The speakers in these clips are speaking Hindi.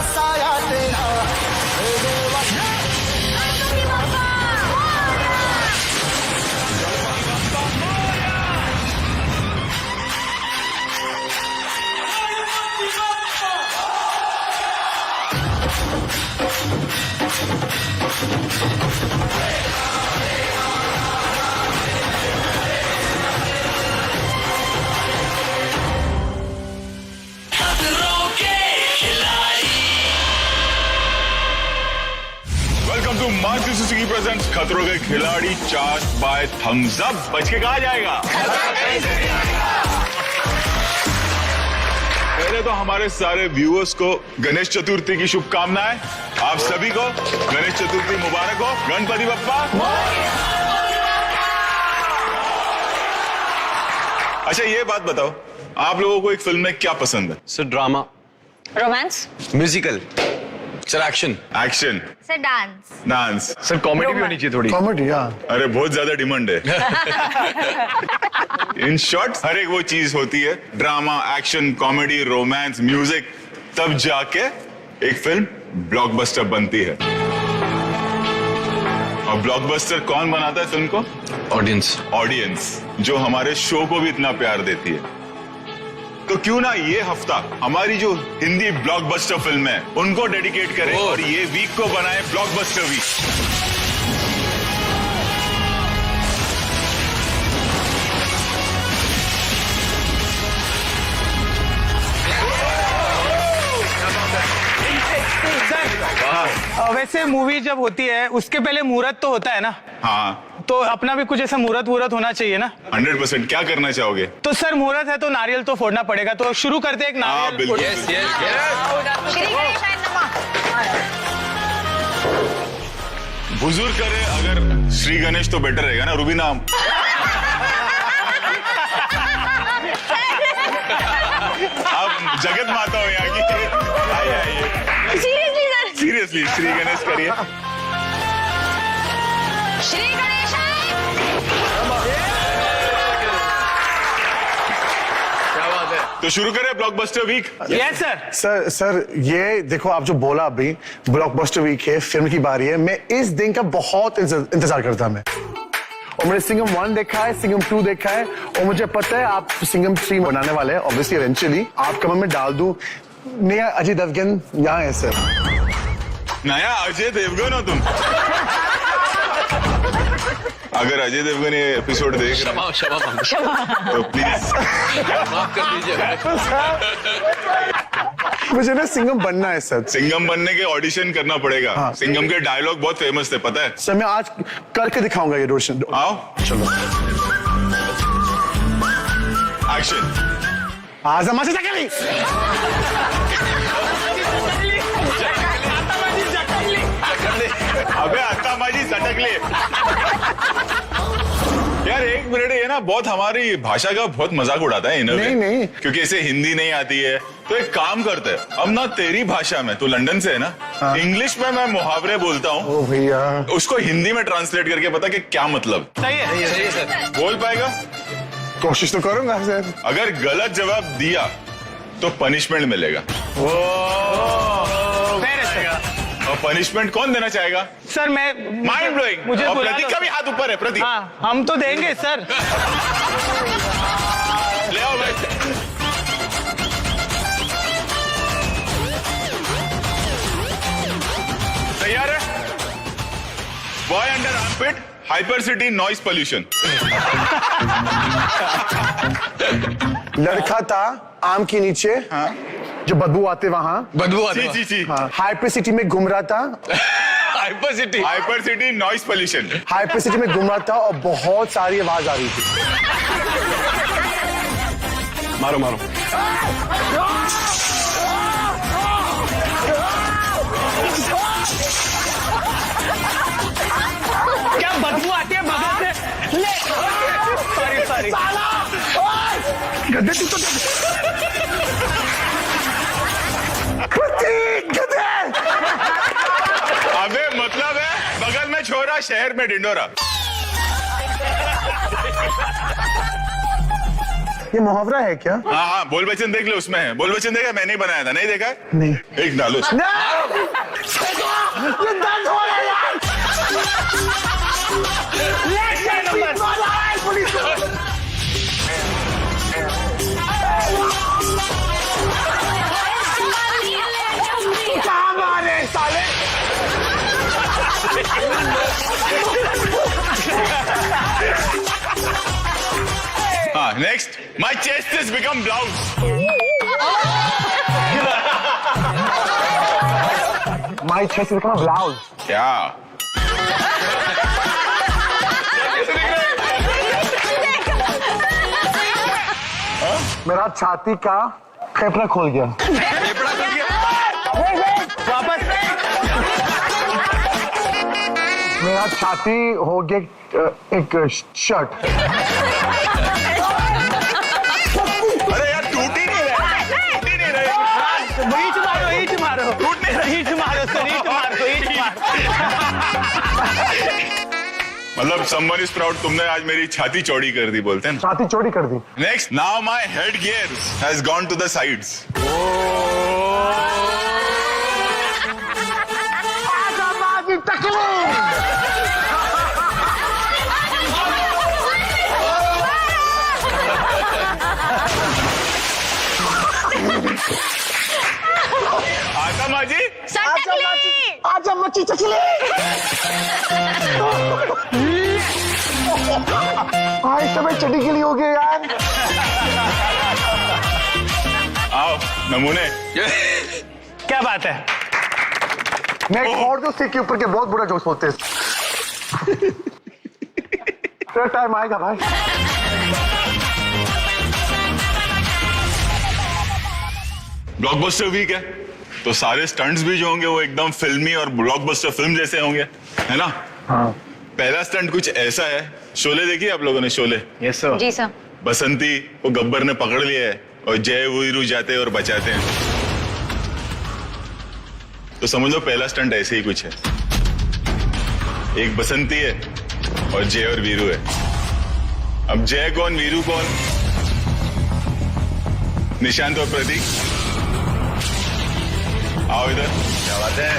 साया तेरा welcome to Maruti Suzuki presents Khatron Ke खिलाड़ी चार्ज बाय थम्स अप। बच के कहा जाएगा। पहले तो हमारे सारे व्यूअर्स को गणेश चतुर्थी की शुभकामनाएं। आप सभी को गणेश चतुर्थी मुबारक हो। गणपति बप्पा। अच्छा ये बात बताओ, आप लोगों को एक फिल्म में क्या पसंद है? Sir drama, romance, musical, sir action, action, sir dance, dance. Sir comedy भी होनी चाहिए थोड़ी। कॉमेडी, हाँ। अरे बहुत ज्यादा डिमांड है। इन शॉर्ट हर एक वो चीज होती है, drama, action, comedy, romance, music, तब जाके एक फिल्म ब्लॉकबस्टर बनती है। और ब्लॉकबस्टर कौन बनाता है फिल्म को? ऑडियंस। ऑडियंस, जो हमारे शो को भी इतना प्यार देती है। तो क्यों ना ये हफ्ता हमारी जो हिंदी ब्लॉकबस्टर फिल्म है उनको डेडिकेट करें और ये वीक को बनाए ब्लॉकबस्टर वीक। वैसे मूवी जब होती है उसके पहले मुहूर्त तो होता है ना। हाँ, तो अपना भी कुछ ऐसा मुहूर्त होना चाहिए ना। 100%। क्या करना चाहोगे? तो सर मुहूर्त है तो नारियल तो फोड़ना पड़ेगा, तो शुरू करते हैं एक हाँ नारियल। बिल्कुल। श्री गणेश नमः। बुजुर्ग करे अगर श्री गणेश तो बेटर रहेगा ना, रूबीना। आप जगत माता हो यहाँ की। आइए seriously sir, seriously Shri Ganesh करिए। श्री गणेश। तो शुरू करें blockbuster week. Yes sir. Sir ये देखो, आप जो बोला अभी ब्लॉकबस्टर वीक है, फिल्म की बारी है, मैं इस दिन का बहुत इंतजार करता मैं। और मैंने सिंघम 1 देखा है, सिंघम 2 देखा है, और मुझे पता है आप सिंघम 3 बनाने वाले हैं। ऑब्वियसली इवेंचुअली आपका मन में डाल दूं, नया अजय देवगन यहाँ है सर। नया अजय देवगन हो तुम? अगर अजय देवगन ये एपिसोड देख रहे हैं तो प्लीज माफ कर दीजिए। मुझे ना सिंघम बनना है सर। सिंघम बनने के ऑडिशन करना पड़ेगा। हाँ। सिंघम के डायलॉग बहुत फेमस थे, पता है? सर मैं आज करके दिखाऊंगा ये ऑडिशन। आओ चलो। एक्शन। आजमा से टकली। अबे आता माजी सटक ले। यार एक मिनट, ये ना बहुत हमारी भाषा का बहुत मजाक उड़ाता है इन्होंने। नहीं। क्योंकि इसे हिंदी नहीं आती है, तो एक काम करते हैं, अब ना तेरी भाषा में, तो लंदन से है ना, हाँ। इंग्लिश में मैं मुहावरे बोलता हूँ, ओ भैया, उसको हिंदी में ट्रांसलेट करके पता कि क्या मतलब। सही है। सही है सर। बोल पाएगा? कोशिश तो करूंगा सर। अगर गलत जवाब दिया तो पनिशमेंट मिलेगा। और पनिशमेंट कौन देना चाहेगा? सर मैं माइंड ब्लोइंग। मुझे और बुला प्रतीक लो। का भी हाथ ऊपर है। प्रतीक हाँ हम तो देंगे सर। ले आओ भाई। तैयार है? Boy under armpit, hypercity noise pollution. लड़का था आम के नीचे, हाँ। जो बदबू आते वहां। बदबू आती जी जी जी। हाँ, हाइपर सिटी में घूम रहा था। हाइपरसिटी। हाइपरसिटी नॉइस पोल्यूशन। हाइपर सिटी में घूम रहा था और बहुत सारी आवाज आ रही थी। मारो मारो। क्या बदबू आती है बगल से? ले सॉरी। गद्दे तो अबे मतलब है बगल में छोरा, शहर में ढिंडोरा। ये मुहावरा है क्या? हाँ हाँ, बोल बच्चन देख लो, उसमें है। बोल बच्चन देखा, मैं नहीं बनाया था, नहीं देखा? नहीं। एक डालो इसमें। ये दर्द हो रहा है यार। कहाँ मारे साले? हाँ, next. My chest is become blouse. My chest is blouse. क्या? मेरा छाती का फेफड़ा खोल गया। वापस मेरा छाती हो गया एक शर्ट। अरे यार, टूट ही नहीं रहा, टूट ही नहीं रहा। ईट मारो ईट मारो ईट मारो सर ईट मारो ईट मारो। मतलब someone is proud, तुमने आज मेरी छाती चौड़ी कर दी, बोलते हैं ना। छाती चोरी कर दी। Next, now my head gears has gone to the sides. आजा माजी। सटकली। आजा मची चचले। आज समय चढ़ी के लिए हो गया यार। आओ नमूने। क्या बात है? मैं एक और जो के ऊपर के बहुत बुरा जोक्स होते हैं। तेरा टाइम आएगा भाई। ब्लॉकबस्टर वीक है, तो सारे स्टंट्स भी जो होंगे वो एकदम फिल्मी और ब्लॉकबस्टर फिल्म जैसे होंगे, है ना? हाँ। पहला स्टंट कुछ ऐसा है। शोले देखी आप लोगों ने? शोले। Yes sir. जी सर। बसंती को गब्बर ने पकड़ लिया है और जय वीरू जाते और बचाते हैं। तो समझ लो पहला स्टंट ऐसे ही कुछ है। एक बसंती है और जय और वीरू है। अब जय कौन, वीरू कौन? निशांत और प्रतीक, आओ इधर। क्या बात है?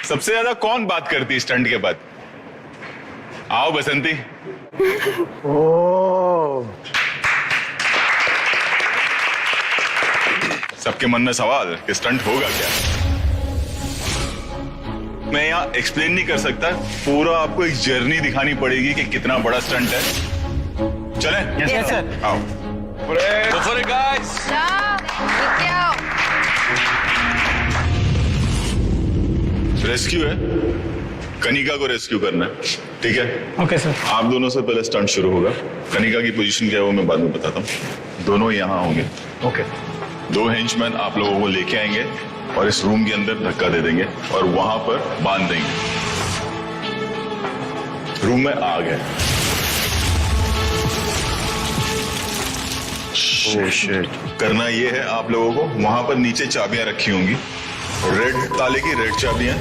सबसे ज्यादा कौन बात करती है स्टंट के बाद? आओ बसंती। ओह। सबके मन में सवाल कि स्टंट होगा क्या? मैं यहाँ एक्सप्लेन नहीं कर सकता, पूरा आपको एक जर्नी दिखानी पड़ेगी कि कितना बड़ा स्टंट है। चलें? Yes sir. आओ। Go for it, guys. Rescue है, कनिका को रेस्क्यू करना है, ठीक है? Okay sir. आप दोनों से पहले स्टंट शुरू होगा। कनिका की पोजीशन क्या है वो मैं बाद में बताता हूँ। दोनों यहाँ होंगे। ओके। 2 हेंचमैन आप लोगों को लेके आएंगे और इस रूम के अंदर धक्का दे देंगे और वहां पर बांध देंगे। रूम में आग है। करना ये है आप लोगों को, वहां पर नीचे चाबियां रखी होंगी। रेड ताले की रेड चाबियां,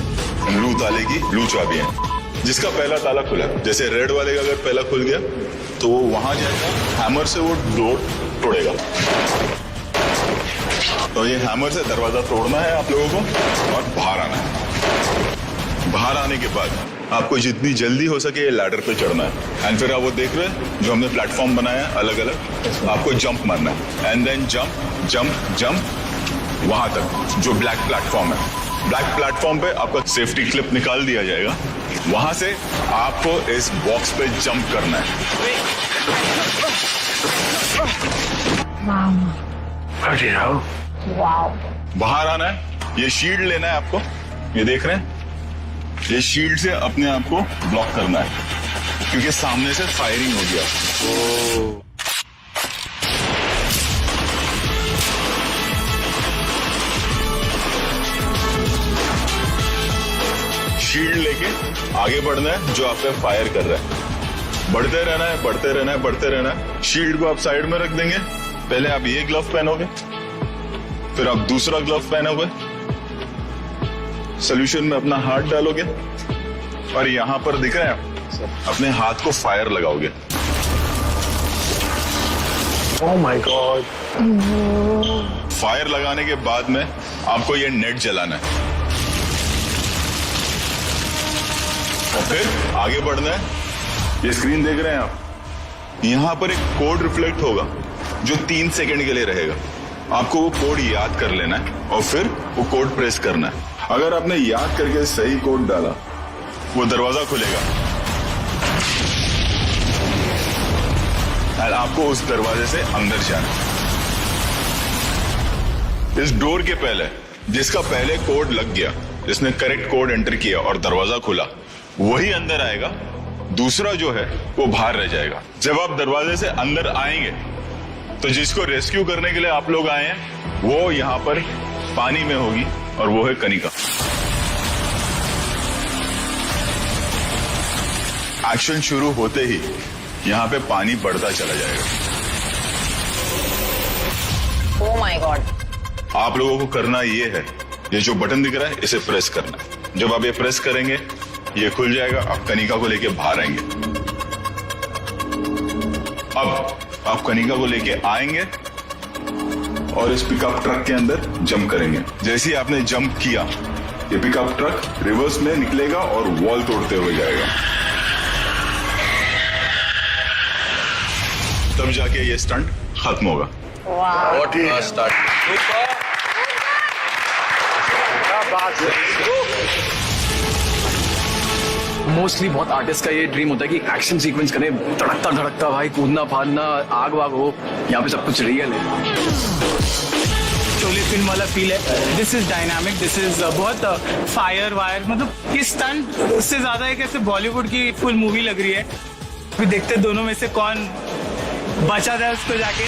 ब्लू ताले की ब्लू चाबियां। जिसका पहला ताला खुला, जैसे रेड वाले का अगर पहला खुल गया तो वो वहां जाएगा, हैमर से वो डोर तोड़ेगा। तो ये हैमर से दरवाजा तोड़ना है आप लोगों को और बाहर आना है। बाहर आने के बाद आपको जितनी जल्दी हो सके ये लैडर पे चढ़ना है। एंड फिर आप वो देख रहे हैं जो हमने प्लेटफॉर्म बनाया है अलग अलग, आपको जंप मारना है। And then jump jump jump वहां तक जो ब्लैक प्लेटफॉर्म है। ब्लैक प्लेटफॉर्म पे आपका सेफ्टी क्लिप निकाल दिया जाएगा। वहां से आपको इस बॉक्स पे जंप करना है। बाहर आना है, ये शील्ड लेना है आपको, ये देख रहे हैं, ये शील्ड से अपने आप को ब्लॉक करना है क्योंकि सामने से फायरिंग हो गया। शील्ड लेके आगे बढ़ना है जो आप पे फायर कर रहा है। बढ़ते रहना है, बढ़ते रहना है, बढ़ते रहना है। शील्ड को आप साइड में रख देंगे। पहले आप ये ग्लव पहनोगे, फिर आप दूसरा ग्लव पहनोगे, सोल्यूशन में अपना हाथ डालोगे और यहां पर दिख रहा है अपने हाथ को फायर लगाओगे। Oh my God. फायर लगाने के बाद में आपको ये नेट जलाना है और फिर आगे बढ़ना है। ये स्क्रीन देख रहे हैं आप, यहां पर एक कोड रिफ्लेक्ट होगा जो 3 सेकंड के लिए रहेगा। आपको वो कोड याद कर लेना है और फिर वो कोड प्रेस करना है। अगर आपने याद करके सही कोड डाला, वो दरवाजा खुलेगा और आपको उस दरवाजे से अंदर जाना है। इस डोर के पहले जिसका पहले कोड लग गया, जिसने करेक्ट कोड एंटर किया और दरवाजा खुला, वही अंदर आएगा। दूसरा जो है वो बाहर रह जाएगा। जब आप दरवाजे से अंदर आएंगे तो जिसको रेस्क्यू करने के लिए आप लोग आए हैं वो यहां पर पानी में होगी और वो है कनिका। एक्शन शुरू होते ही यहां पे पानी बढ़ता चला जाएगा। Oh my God. आप लोगों को करना ये है, ये जो बटन दिख रहा है इसे प्रेस करना है। जब आप ये प्रेस करेंगे ये खुल जाएगा, आप कनिका को लेके बाहर आएंगे। अब आप कनिका को लेके आएंगे और इस पिकअप ट्रक के अंदर जंप करेंगे। जैसे ही आपने जंप किया, ये पिकअप ट्रक रिवर्स में निकलेगा और वॉल तोड़ते हुए जाएगा। तब जाके ये स्टंट खत्म होगा। Wow. What a start. Super. Mostly बहुत आर्टिस्ट का ये ड्रीम होता है कि एक्शन सीक्वेंस करें, धड़कता धड़कता भाई, कूदना फाड़ना, आग वाग हो। यहाँ पे सब कुछ रियल है। शोले फिल्म वाला फील है। This is dynamic, this is बहुत फायर वायर, मतलब ये स्टंट से ज्यादा एक ऐसे बॉलीवुड की फुल मूवी लग रही है। फिर देखते दोनों में से कौन बचा जाए उसको जाके।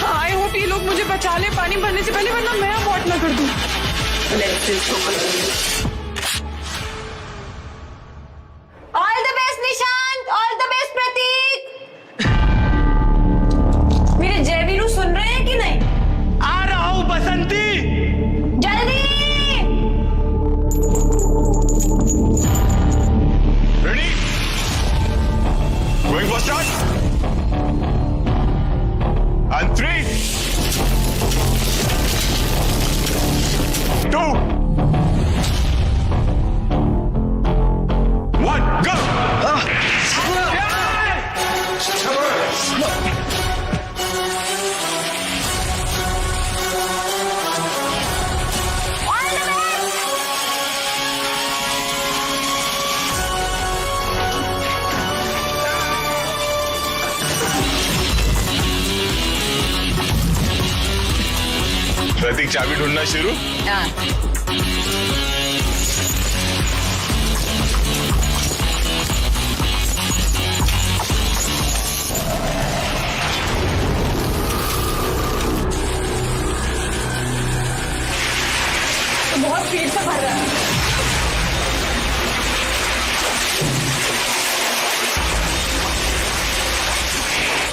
आई होप ये लोग मुझे बचा ले पानी भरने से पहले, वरना मैं अबॉर्ट ना कर दूं। All the best Nishant, all the best प्रतीक। मेरे जयवीरू सुन रहे हैं कि नहीं? आ रहा हूँ बसंती। जल्दी। Ready? Going for start. And 3, 2, 1, go! All the best. प्रतीक चाबी ढूंढना शुरू। बहुत स्पीड से भर रहा है।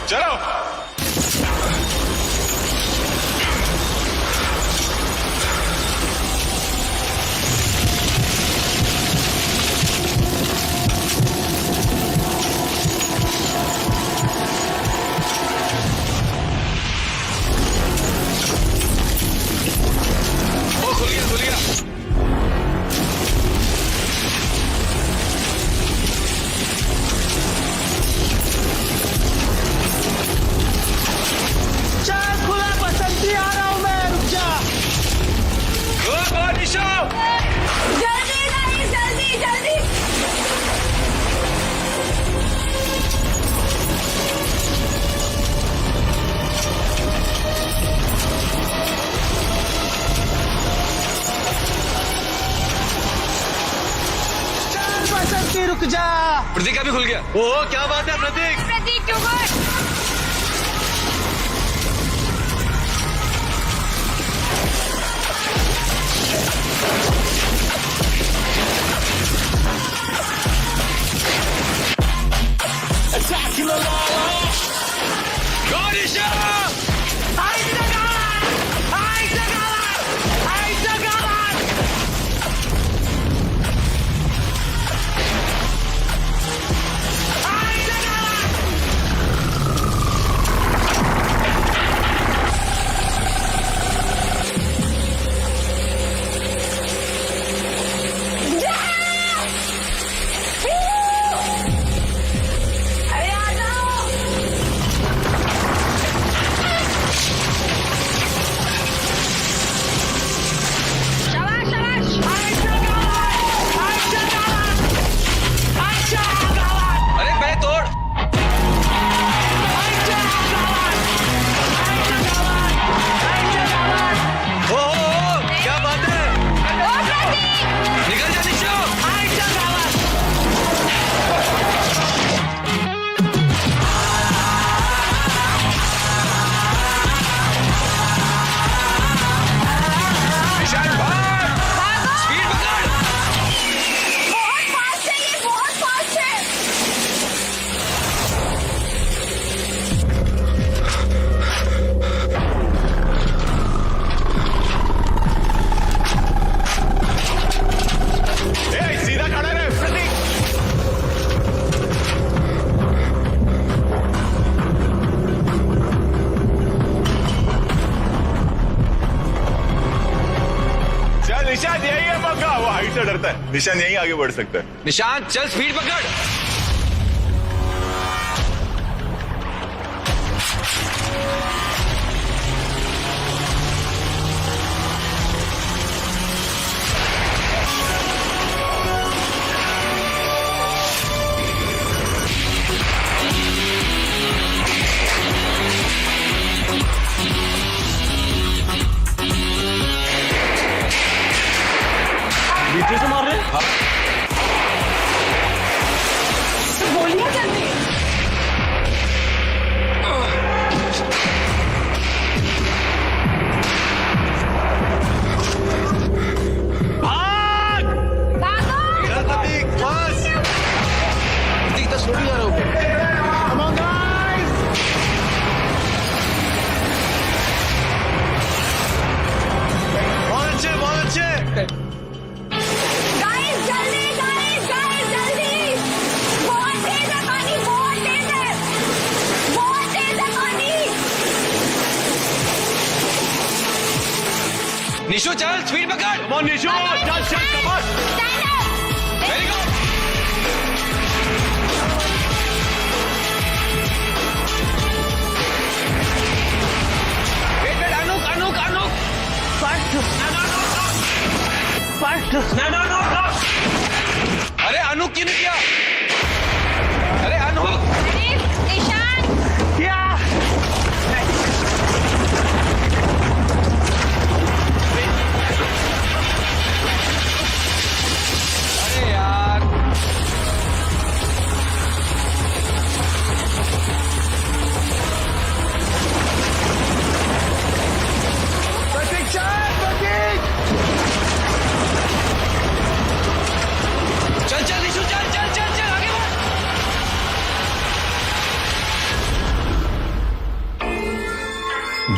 चलो। ओ खुल गया, खुल गया। चल खुला बसंती, आ रहा हूँ मैं, रुक जा। Go, निशा। जल्दी गाइस, जल्दी जल्दी। चल बसंती, रुक जा। प्रतीक का भी खुल गया। ओ क्या बात है प्रतीक। प्रतीक टू गुड। Go, निशा। निशान यहीं आगे बढ़ सकता है। निशांत चल स्पीड पकड़। नीचे से मार रहे हैं? गोलियां चल रही हैं। प्रतीक तो स्लो जा रहा हूँ। बहुत अच्छे, बहुत अच्छे। गाइस जल्दी गाइस गाइस जल्दी। बहुत तेज है पानी, बहुत तेज है, बहुत तेज है पानी। निशु चल स्पीड पकड़। कम ऑन निशु, चल चल come on. Stand up. Very good. Wait wait Anuk Anuk Anuk अरे अनुक क्यों नहीं किया? अरे अनुक निशान अरे यार चल चल निशु चल चल चल चल आगे बढ़।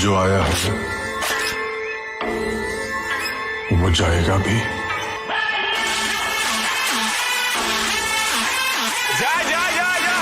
जो आया है वो जाएगा भी। जा जा जा जा।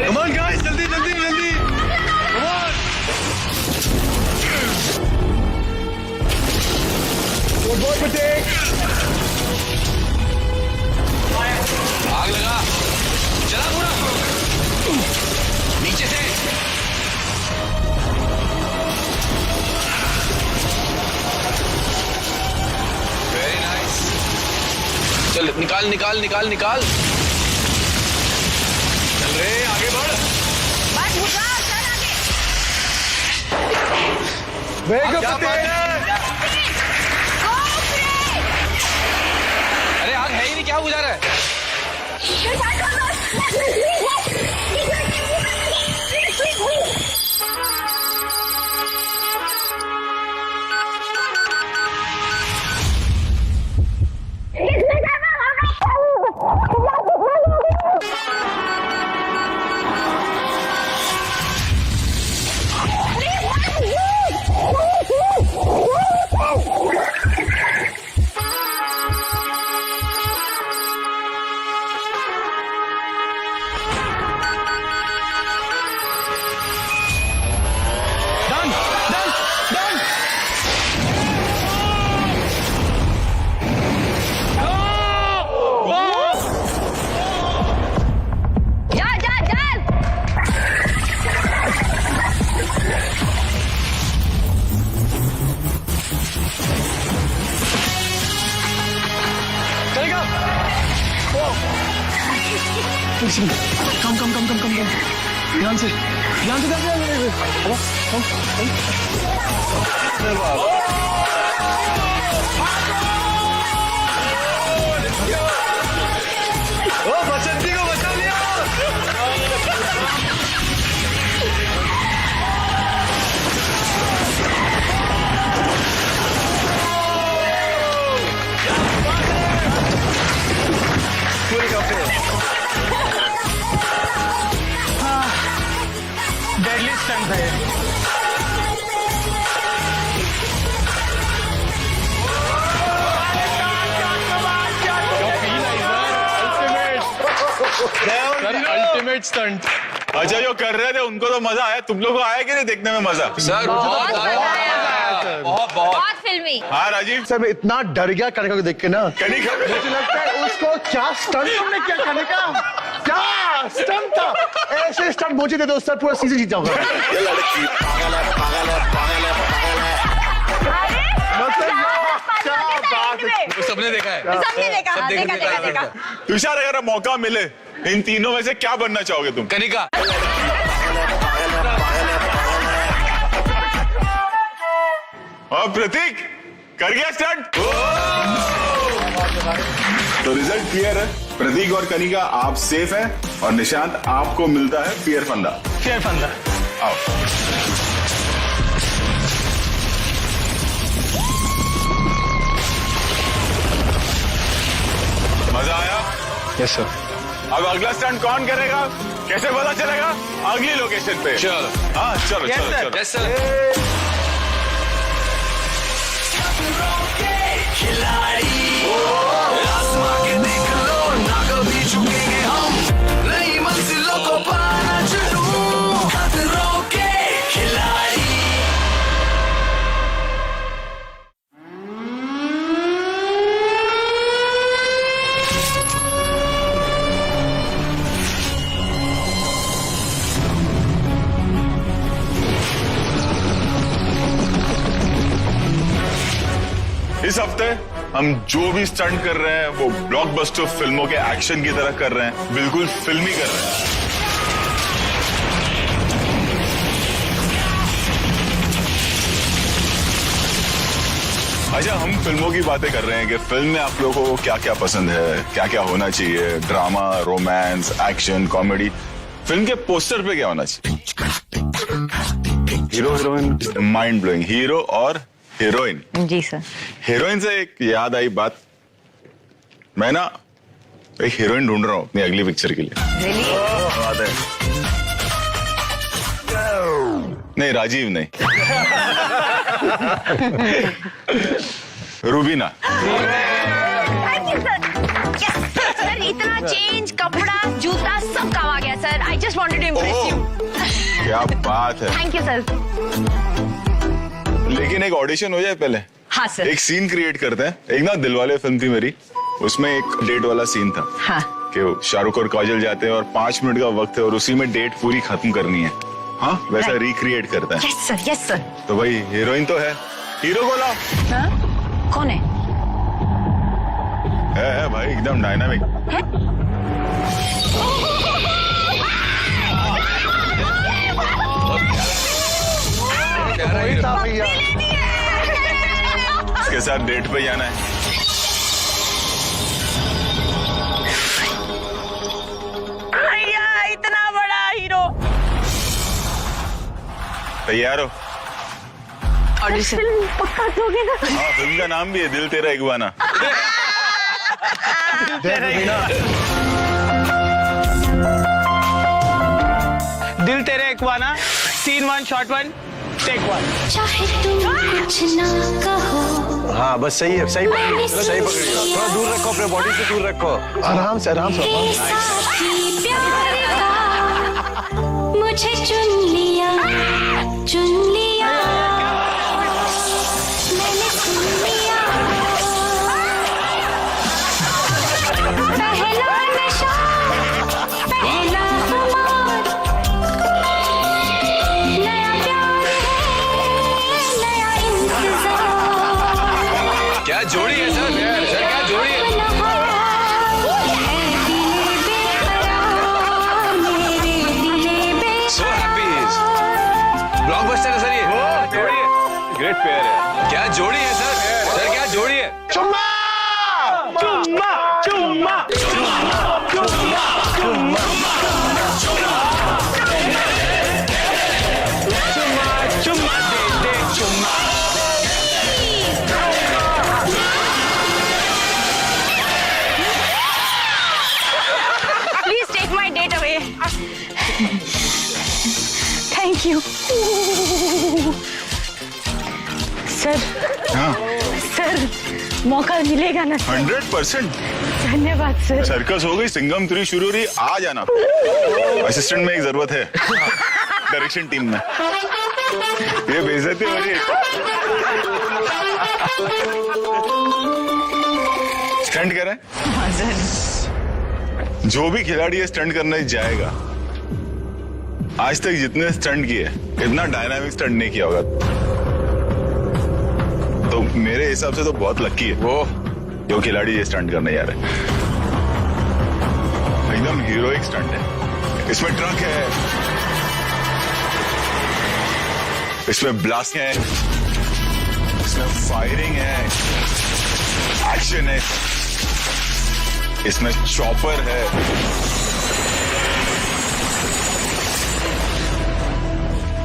Come on guys, जल्दी जल्दी जल्दी। Come on। Good boy Pratik। आग लगा चला पूरा नीचे से। Very nice. चल निकाल निकाल निकाल निकाल। चल रे आगे बढ़। बस बुझा चल आगे। क्या बात है? Go Fred! अरे आग है ही नहीं, क्या बुझा रहा है? Please, कम कम कम कम कम कम ध्यान से ध्यान से ध्यान ओ बसंती को बचा लिया। डेडली स्टंट है। Ultimate stunt. अच्छा जो कर रहे थे उनको तो मजा आया, तुम लोगों को आया कि नहीं देखने में मजा? सर बहुत आया, बहुत बहुत। बहुत फिल्मी। हाँ राजीव, सर मैं इतना डर गया कनिका को देख के ना, कनिका मुझे लगता है उसको क्या स्टंट तुमने किया कनिका, क्या स्टंट था। ऐसे स्टंट मुझे दे दो सर, पूरा सीजन जीत जाऊंगा। वो सबने देखा है। सबने देखा, सब हाँ, देखा। तुषार अगर मौका मिले इन तीनों में से क्या बनना चाहोगे तुम? कनिका। और प्रतीक कर गया स्टंट। तो रिजल्ट क्लियर है, प्रतीक और कनिका आप सेफ हैं और निशांत आपको मिलता है फियर फंदा। फियर फंदा। आओ मजा आया? Yes sir. अब अगला स्टंट कौन करेगा, कैसे पता चलेगा? अगली लोकेशन पे। चलो। हाँ चलो Yes, चलो sir. चलो। Yes sir. इस हफ्ते हम जो भी स्टंट कर रहे हैं वो ब्लॉकबस्टर फिल्मों के एक्शन की तरह कर रहे हैं, बिल्कुल फिल्मी कर रहे हैं। अच्छा, हम फिल्मों की बातें कर रहे हैं कि फिल्म में आप लोगों को क्या क्या पसंद है, क्या क्या होना चाहिए, drama, romance, action, comedy. Film के पोस्टर पे क्या होना चाहिए? Hero heroine, mind blowing. Hero और हीरोइन। जी सर। हीरोइन से एक याद आई बात, मैं ना एक हीरोइन ढूंढ रहा हूँ अपनी अगली पिक्चर के लिए। बात है। नहीं राजीव नहीं, Rubina. Thank you sir. Sir इतना चेंज, कपड़ा, जूता सब काम आ गया सर। I just wanted to impress you. क्या बात है। Thank you sir. लेकिन एक ऑडिशन हो जाए पहले। हाँ सर। एक सीन क्रिएट करते हैं। एक ना दिलवाले फिल्म थी मेरी, उसमें एक डेट वाला सीन था। हाँ। कि शाहरुख और काजल जाते हैं और 5 मिनट का वक्त है और उसी में डेट पूरी खत्म करनी है। हाँ वैसा रिक्रिएट करता है। Yes sir, yes sir. तो भाई हीरोइन तो है, हीरो को लाओ। हाँ? कौन है? है भाई एकदम डायनामिक। वही था भैया। इसके साथ डेट पे जाना है। भैया इतना बड़ा हीरो। तैयार हो? फिल्म पक्का दोगे ना? हाँ फिल्म का नाम भी है दिल तेरा इगवाना। दिल तेरे इक्वाना, सीन 1 शॉट 1 टेक 1। चाहे तुम कुछ ना कहो, हाँ बस सही है, सही पकड़ी, सही पकड़ी। थोड़ा दूर रखो, अपने बॉडी से दूर रखो। आराम से आराम से। हे साथी प्यार का, मुझे चुन लिया, चुन लिया, मैंने सुन लिया। पहला नशा, पहला खुमार, नया प्यार है, नया इंतजार। क्या जोड़ी है सर, सर क्या जोड़ी है? है दिल बेकरार। ग्रेट पेयर है। क्या जोड़ी है सर? सर क्या जोड़ी है? चुम्मा चुम्मा चुम्मा चुम्मा चुम्मा चुम्मा दे चुम्मा। Please take my date away. Thank you. Sir हाँ सर मौका मिलेगा ना सर? 100%। धन्यवाद सर। सर्कस हो गई, सिंघम 3 शुरू हो रही, आ जाना। असिस्टेंट में एक जरूरत है डायरेक्शन टीम में। ये बेइज्जती हो रही है। स्टंट करें? हाँ सर। जो भी खिलाड़ी स्टंट करने जाएगा, आज तक जितने स्टंट किए इतना डायनामिक स्टंट नहीं किया होगा। तो मेरे हिसाब से तो बहुत लकी है वो जो खिलाड़ी ये स्टंट करने जा रहे हैं। एकदम हीरोइक स्टंट है। इसमें ट्रक है, इसमें ब्लास्ट है, इसमें फायरिंग है, एक्शन है, इसमें चॉपर है,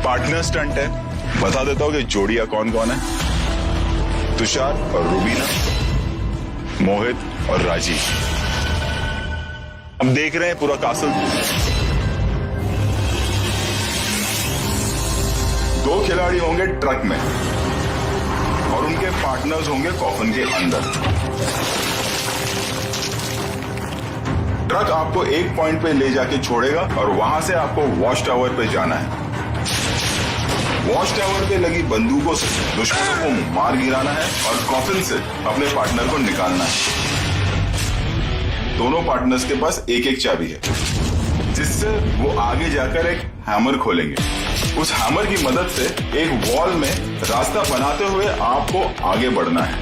पार्टनर स्टंट है। बता देता हूं कि जोड़ियां कौन कौन है। तुषार और रूबीना, मोहित और राजीव। हम देख रहे हैं पूरा कासल। 2 खिलाड़ी होंगे ट्रक में और उनके पार्टनर्स होंगे कॉफन के अंदर। ट्रक आपको एक पॉइंट पे ले जाके छोड़ेगा और वहां से आपको वॉच टावर पे जाना है। वॉच टावर पे लगी बंदूकों से दुश्मनों को मार गिराना है और कॉफिन से अपने पार्टनर को निकालना है। दोनों पार्टनर्स के पास एक एक चाबी है, जिससे वो आगे जाकर एक हैमर खोलेंगे। उस हैमर की मदद से एक वॉल में रास्ता बनाते हुए आपको आगे बढ़ना है।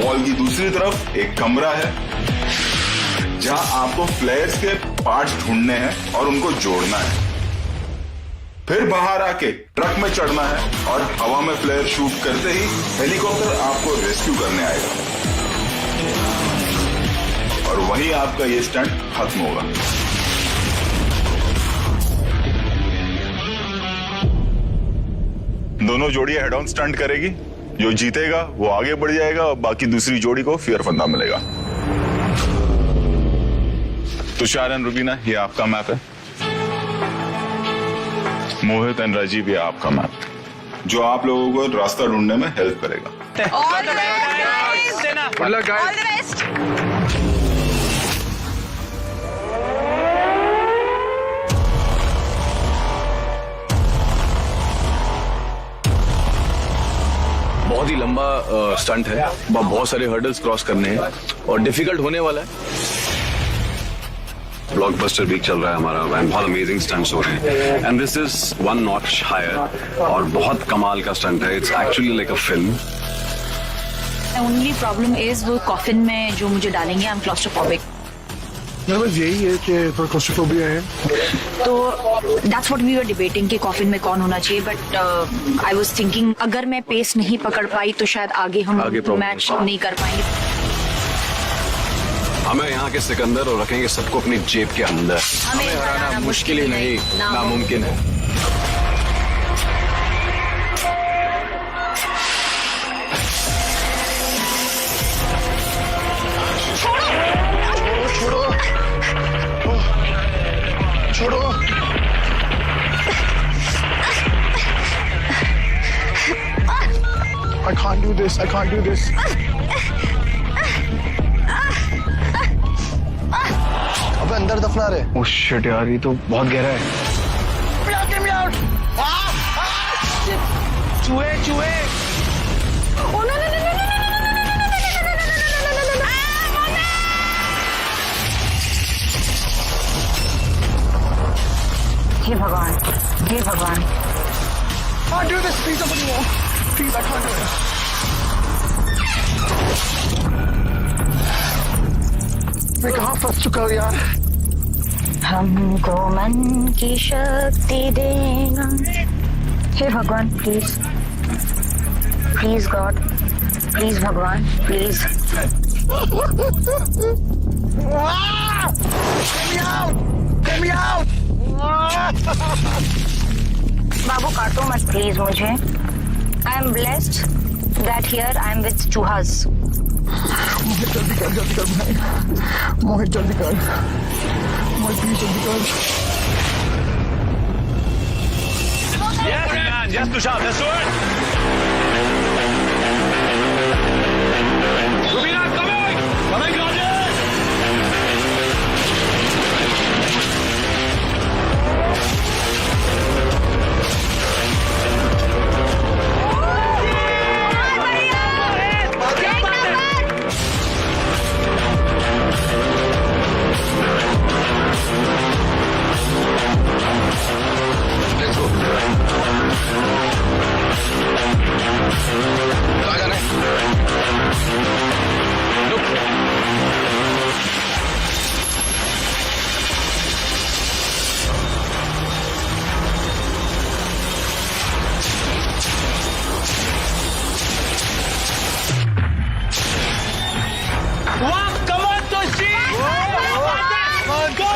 वॉल की दूसरी तरफ एक कमरा है जहां आपको फ्लेयर्स के पार्ट्स ढूंढने हैं और उनको जोड़ना है। फिर बाहर आके ट्रक में चढ़ना है और हवा में फ्लेयर शूट करते ही हेलीकॉप्टर आपको रेस्क्यू करने आएगा और वहीं आपका ये स्टंट खत्म होगा। दोनों जोड़ियां हेड ऑन स्टंट करेगी। जो जीतेगा वो आगे बढ़ जाएगा और बाकी दूसरी जोड़ी को फेयर फंदा मिलेगा। तुषार एंड रूबीना, ये आपका मैप है। मोहित एंड राजीव, ये आपका मैप, जो आप लोगों को रास्ता ढूंढने में हेल्प करेगा। All the best. Good luck, guys. All the best. बहुत ही लंबा स्टंट है, बहुत सारे हर्डल्स क्रॉस करने हैं और डिफिकल्ट होने वाला है। ब्लॉकबस्टर वीक चल रहा है हमारा, बहुत अमेजिंग स्टंट्स हो रहे हैं and this is 1 notch higher और बहुत कमाल का स्टंट है। It's actually like a film. Only problem is वो कॉफिन में जो मुझे डालेंगे, आई एम क्लॉस्ट्रोफोबिक। बस यही है कि थोड़ा क्लॉस्ट्रोफोबिया है। तो that's what we were debating कि कॉफिन में कौन होना चाहिए, बट आई वाज थिंकिंग अगर मैं पेस नहीं पकड़ पाई तो शायद आगे हम मैच नहीं कर पाएंगे। हमें यहाँ के सिकंदर और रखेंगे सबको अपनी जेब के अंदर। हमें हराना मुश्किल ही नहीं, नामुमकिन है। छोड़ो। I can't do this. I can't do this. अबे अंदर दफना रहे। ओह शिट यार, ये तो बहुत गहरा है। चूहे चूहे। हे भगवान, हे भगवान। Can't do this. Please, somebody more. Please, I can't do it. मैं कहाँ फंस चुका हूँ यार। हमको मन की शक्ति देना, हे भगवान प्लीज। प्लीज गॉड, प्लीज भगवान, प्लीज। बाबू काटो मत प्लीज मुझे। I am blessed that here I am with चूहास। मोहित जल्दी कर भाई, मोहित जल्दी कर, मोहित प्लीज जल्दी कर। Yes, man. Yes, Tushar. Let's do it. Rubina, coming. Coming, Rajesh. Let's go. कहाँ जाना है? Look. वाह, कमाल तुशी! Go, go!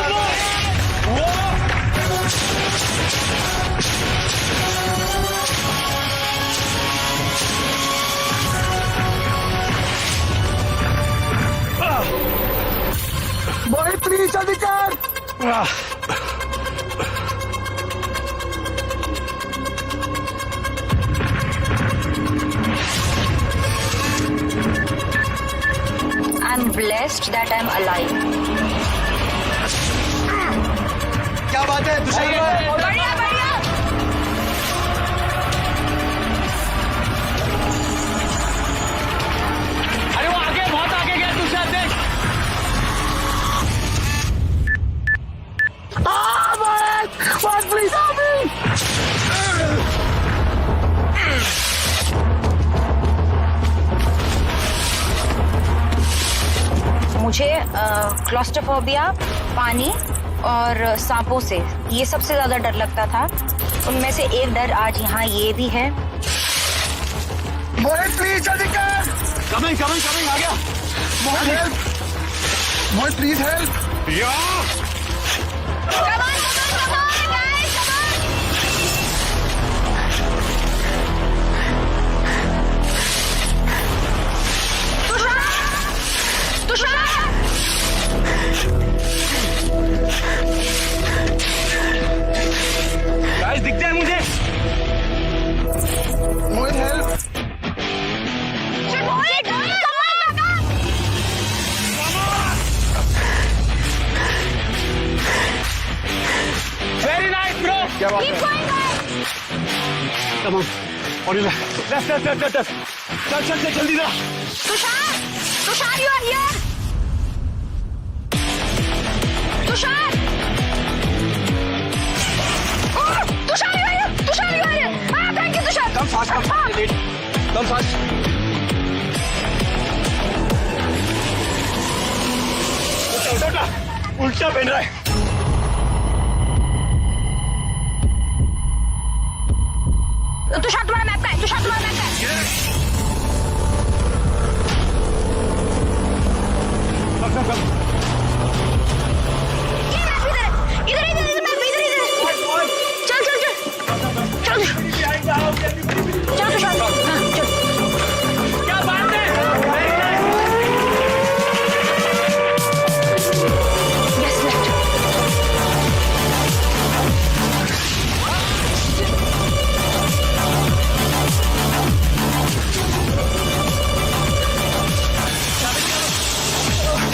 Wow! Mohit please जल्दी कर। आई am blessed that I am alive. क्या बात है तुषार भाई? बढ़िया बढ़िया। अरे वो आगे, बहुत आगे गया तुषार, देख। मोहित प्लीज मुझे क्लॉस्ट्रोफोबिया, पानी और सांपों से ये सबसे ज्यादा डर लगता था। उनमें से एक डर आज यहाँ ये भी है। मोहित प्लीज जल्दी कर। कमिंग कमिंग कमिंग, आ गया। Mohit help, Mohit please help. Guys दिखते हैं मुझे। Mohit help. Very nice bro. क्या बात है? Come on. और ये चल चल चल जल्दी जा। Tushar, Tushar you are here. Tushar, Tushar you are here, Tushar you are here. हां thank you Tushar. Come fast come fast. उल्टा पहन रहा है। तुषार तुम्हारा मैप है, तुषार तुम्हारा मैप है। ये मैप इधर है, इधर इधर इधर मैप इधर इधर। चल चल चल चल चल तुषार। हाँ चल। क्या बात है? Yes left.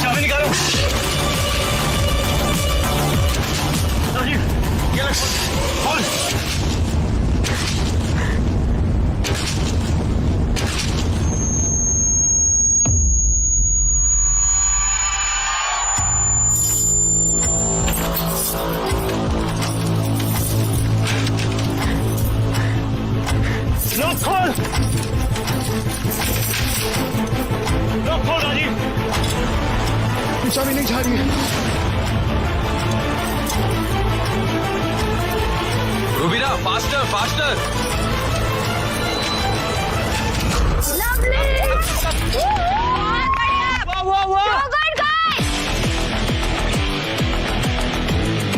चाबी निकालो। ये ले, खोल। लॉक खोल। लॉक खोल राजीव। चाबी नहीं जा रही है। Rubina faster faster.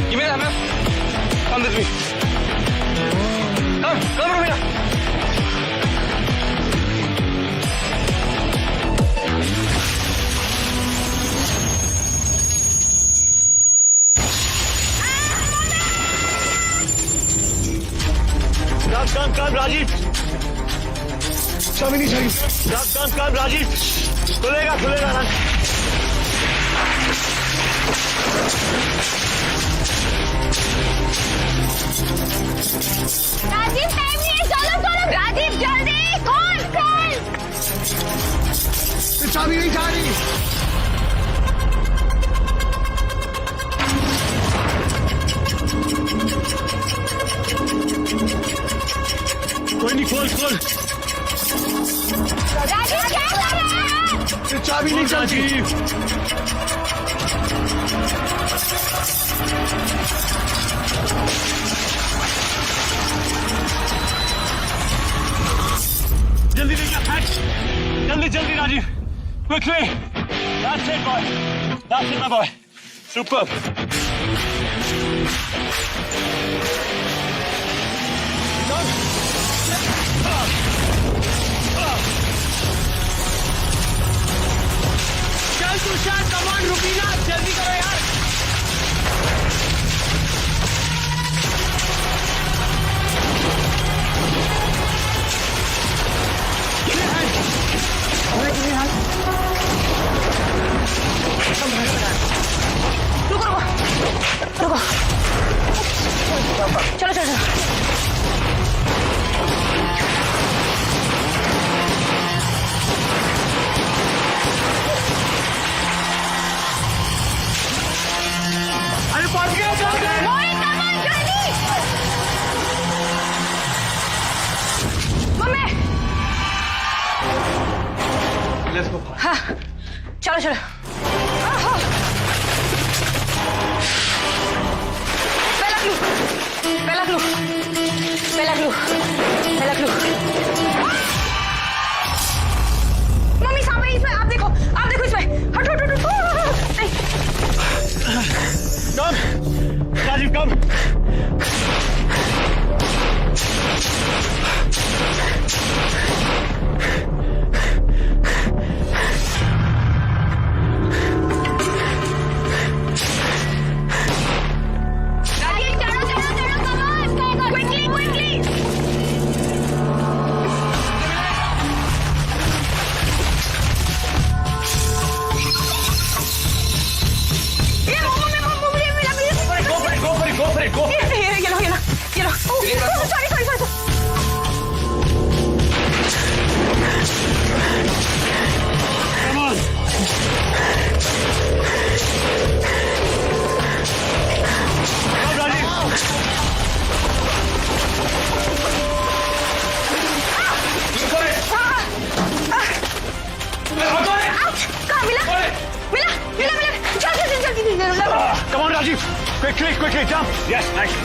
Give me that, man. Come with me. Come, Romina. Come, Rajiv. चाबी नहीं चाहिए। Come, Rajiv. खुलेगा ना। राजीव टाइम नहीं है, चलो राजीव जल्दी खोल। चाबी नहीं जा रही। कोई नहीं, खोल। राजीव क्या कर रहे हैं? चाबी नहीं चलती। जल्दी लेके जल्दी Rajiv, quickly. That's it, boy. That's it, my boy. Super. चल तुषार, कमान रुबीना, जल्दी करो यार। चलो। अरे पहुंच गए, मोहित come on, जल्दी। मम्मी। हाँ, चलो। पहला क्लू। मम्मी सामने इसमें, आप देखो इसमें। हटो। नहीं। राजीव, come. राजीव चलो, come on, quickly. ये Go for it. ये लो। Sorry. Come on. Come, Rajiv. Go for it. कहाँ मिला? चल। Come on, Rajiv. Quickly, jump. Yes, nice.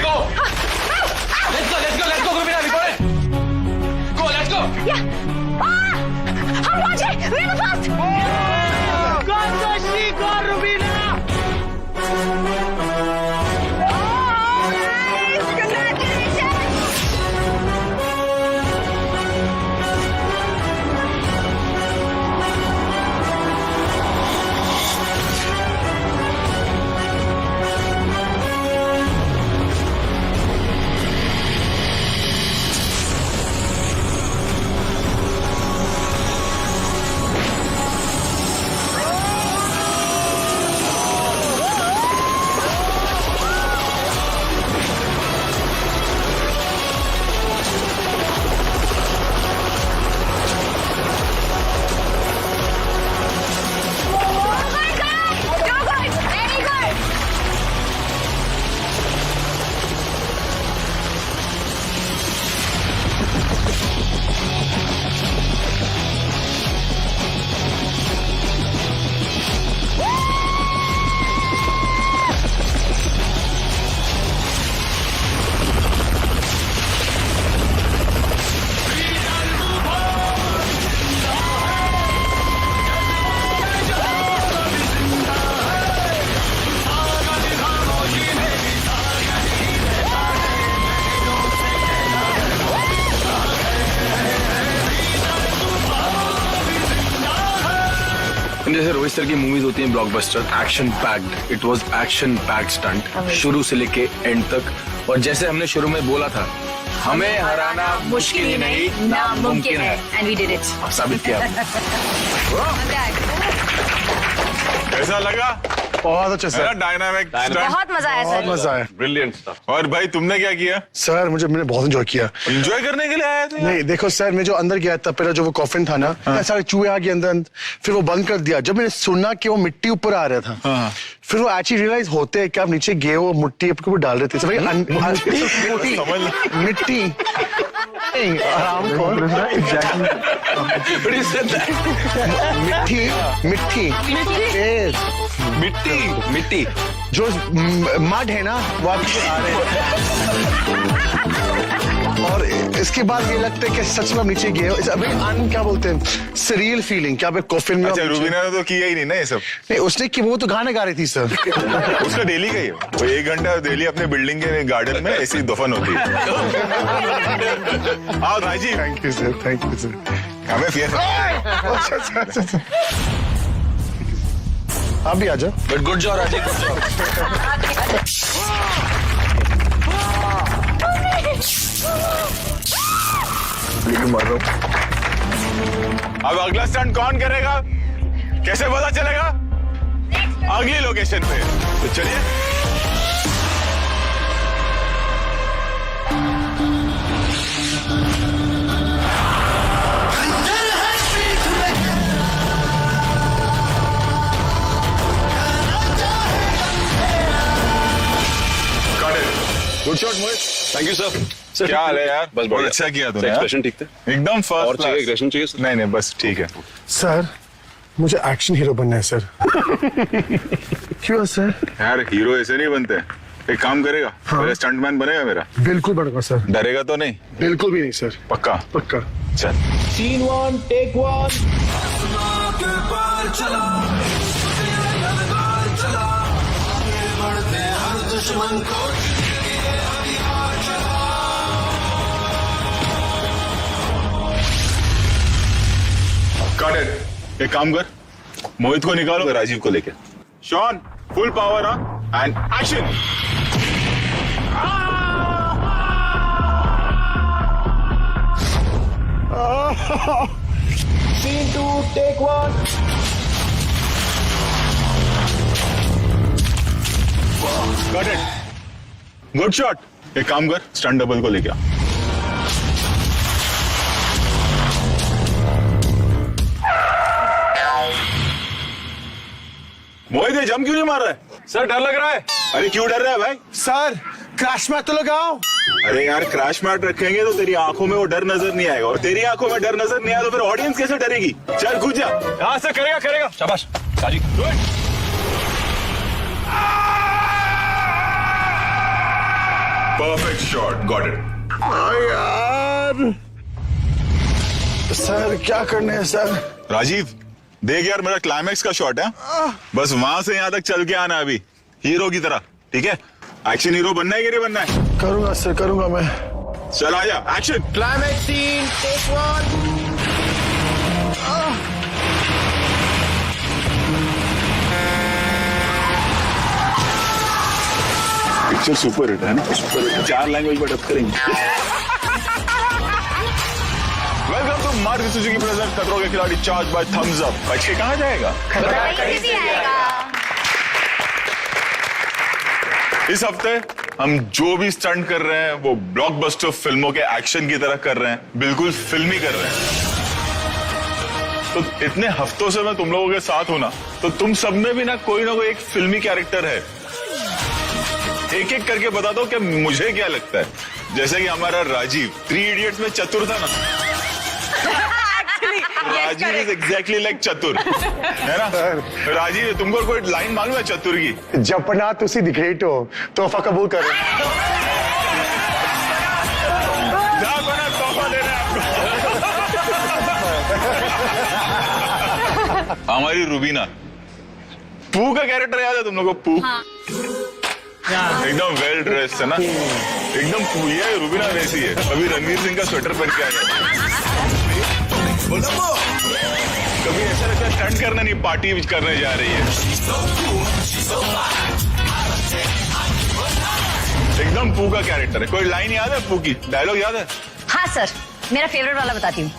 Go. Let's go, Romina. We got it. Go, let's go. हम पहुंचे, we're the first. Go, Rubina. तरह की मूवीज होती हैं blockbuster, action packed, it was action packed stunt शुरू से लेके एंड तक। और जैसे हमने शुरू में बोला था, हमें हराना मुश्किल ही नहीं नामुमकिन है। And we did it. साबित किया आपने। कैसा लगा? बहुत अच्छा सर, डायनामिक बहुत मजा आया बहुत सर। मजा आया ब्रिलियंट स्टफ। और भाई तुमने क्या किया? सर। मैंने बहुत एंजॉय किया। एंजॉय करने के लिए आए थे? नहीं देखो सर, मैं जो अंदर गया था पहले, जो वो कॉफिन था ना, सारे चूहे आ गए अंदर, फिर वो बंद कर दिया। जब मैंने सुना कि वो मिट्टी ऊपर आ रहा था, फिर वो एक्चुअली रियलाइज होते हैं कि आप नीचे गए हो, मिट्टी आपके ऊपर डाल रहे थे। मिट्टी आराम कौन मिट्टी मिट्टी मिट्टी जो मड है ना, वो आपके आ रहे हैं। और इसके बाद ये लगता है कि सच में आप नीचे गए हो। अभी क्या बोलते हैं, सरील फीलिंग, क्या कॉफिन में। अच्छा, रूबीना ने तो किया ही नहीं ना ये सब। नहीं, उसने कि वो तो गाना गा रही थी सर। उसका डेली का ही है। वो 1 घंटा डेली अपने बिल्डिंग के गार्डन में ऐसी दफन होती है। आओ Rajiv. Thank you sir, thank you sir. हमें फिर आप भी आ जाओ। But good job Rajiv, good job. अब अगला स्टंट कौन करेगा, कैसे पता चलेगा? अगली लोकेशन पे। तो चलिए। Good shot Mohit. Thank you sir. क्या हाल है यार? बस बहुत अच्छा किया तूने। एक्सप्रेशन ठीक थे? एकदम फर्स्ट और चाहिए एग्रेशन चाहिए सर? नहीं बस ठीक है। सर मुझे एक्शन हीरो बनना है सर। क्यों सर? यार हीरो ऐसे नहीं बनते। एक काम करेगा, मेरा स्टंटमैन बनेगा मेरा? बिल्कुल बनूंगा सर। डरेगा तो नहीं? बिल्कुल भी नहीं सर। पक्का? पक्का। चल। Scene 1, take 1. Got it. एक काम कर, मोहित को निकालो, राजीव को लेके। Shaun, full power and action. Scene 2, take 1. Got it. Good shot. एक काम कर, स्टंट डबल को लेके आ। मोहित ये जम क्यों नहीं मार रहा है? सर डर लग रहा है। अरे क्यों डर रहा है भाई? सर क्रैश मैट तो लगाओ। अरे यार क्रैश मैट रखेंगे तो तेरी आंखों में वो डर नजर नहीं आएगा, और तेरी आंखों में डर नजर नहीं आया तो फिर ऑडियंस कैसे डरेगी? चल कूद जा। हाँ सर, करेगा करेगा। शाबाश Rajiv. Perfect shot, got it. यार सर क्या करने हैं सर? राजीव देख यार, मेरा क्लाइमैक्स का शॉट है, बस वहां से यहाँ तक चल के आना अभी, हीरो की तरह, ठीक है? एक्शन हीरो बनना है कि नहीं बनना है? करूंगा सर, करूंगा मैं। चल आजा, action. Climax scene, take 1. Picture super hit है ना? सुपर हिट, 4 लैंग्वेज में डब करेंगे। Welcome to Maruti Suzuki present Khatron Ke खिलाड़ी चार्ज बाय थम्स अप। बच के कहाँ जाएगा? कहीं भी आएगा। इस हफ्ते हम जो भी स्टंट कर रहे हैं वो ब्लॉकबस्टर फिल्मों के एक्शन की तरह कर रहे हैं, बिल्कुल फिल्मी कर रहे हैं। तो इतने हफ्तों से मैं तुम लोगों के साथ हूं ना, तो तुम सब में भी ना कोई एक फिल्मी कैरेक्टर है। एक एक करके बता दो कि मुझे क्या लगता है। जैसे कि हमारा राजीव 3 इडियट्स में चतुर था ना। राजीव इज एग्जैक्टली लाइक चतुर, है ना? राजीव तुमको कोई लाइन मालूम है चतुर की? जपना तुसी दिखेट हो तोहफा कबूल करो। जा बना तोहफा दे रहे आपको। हमारी रूबीना, पू का कैरेक्टर याद है तुम लोगों को? पू एकदम वेल ड्रेस्ड है ना, एकदम पू। ये रूबीना वैसी है, अभी रणवीर सिंह का स्वेटर पहन के आया। कभी ऐसा लगता है स्टंट करना नहीं, पार्टी करने जा रही है। एकदम पू का कैरेक्टर है। कोई लाइन याद है पू की? डायलॉग याद है? हाँ सर, मेरा फेवरेट वाला बताती हूँ।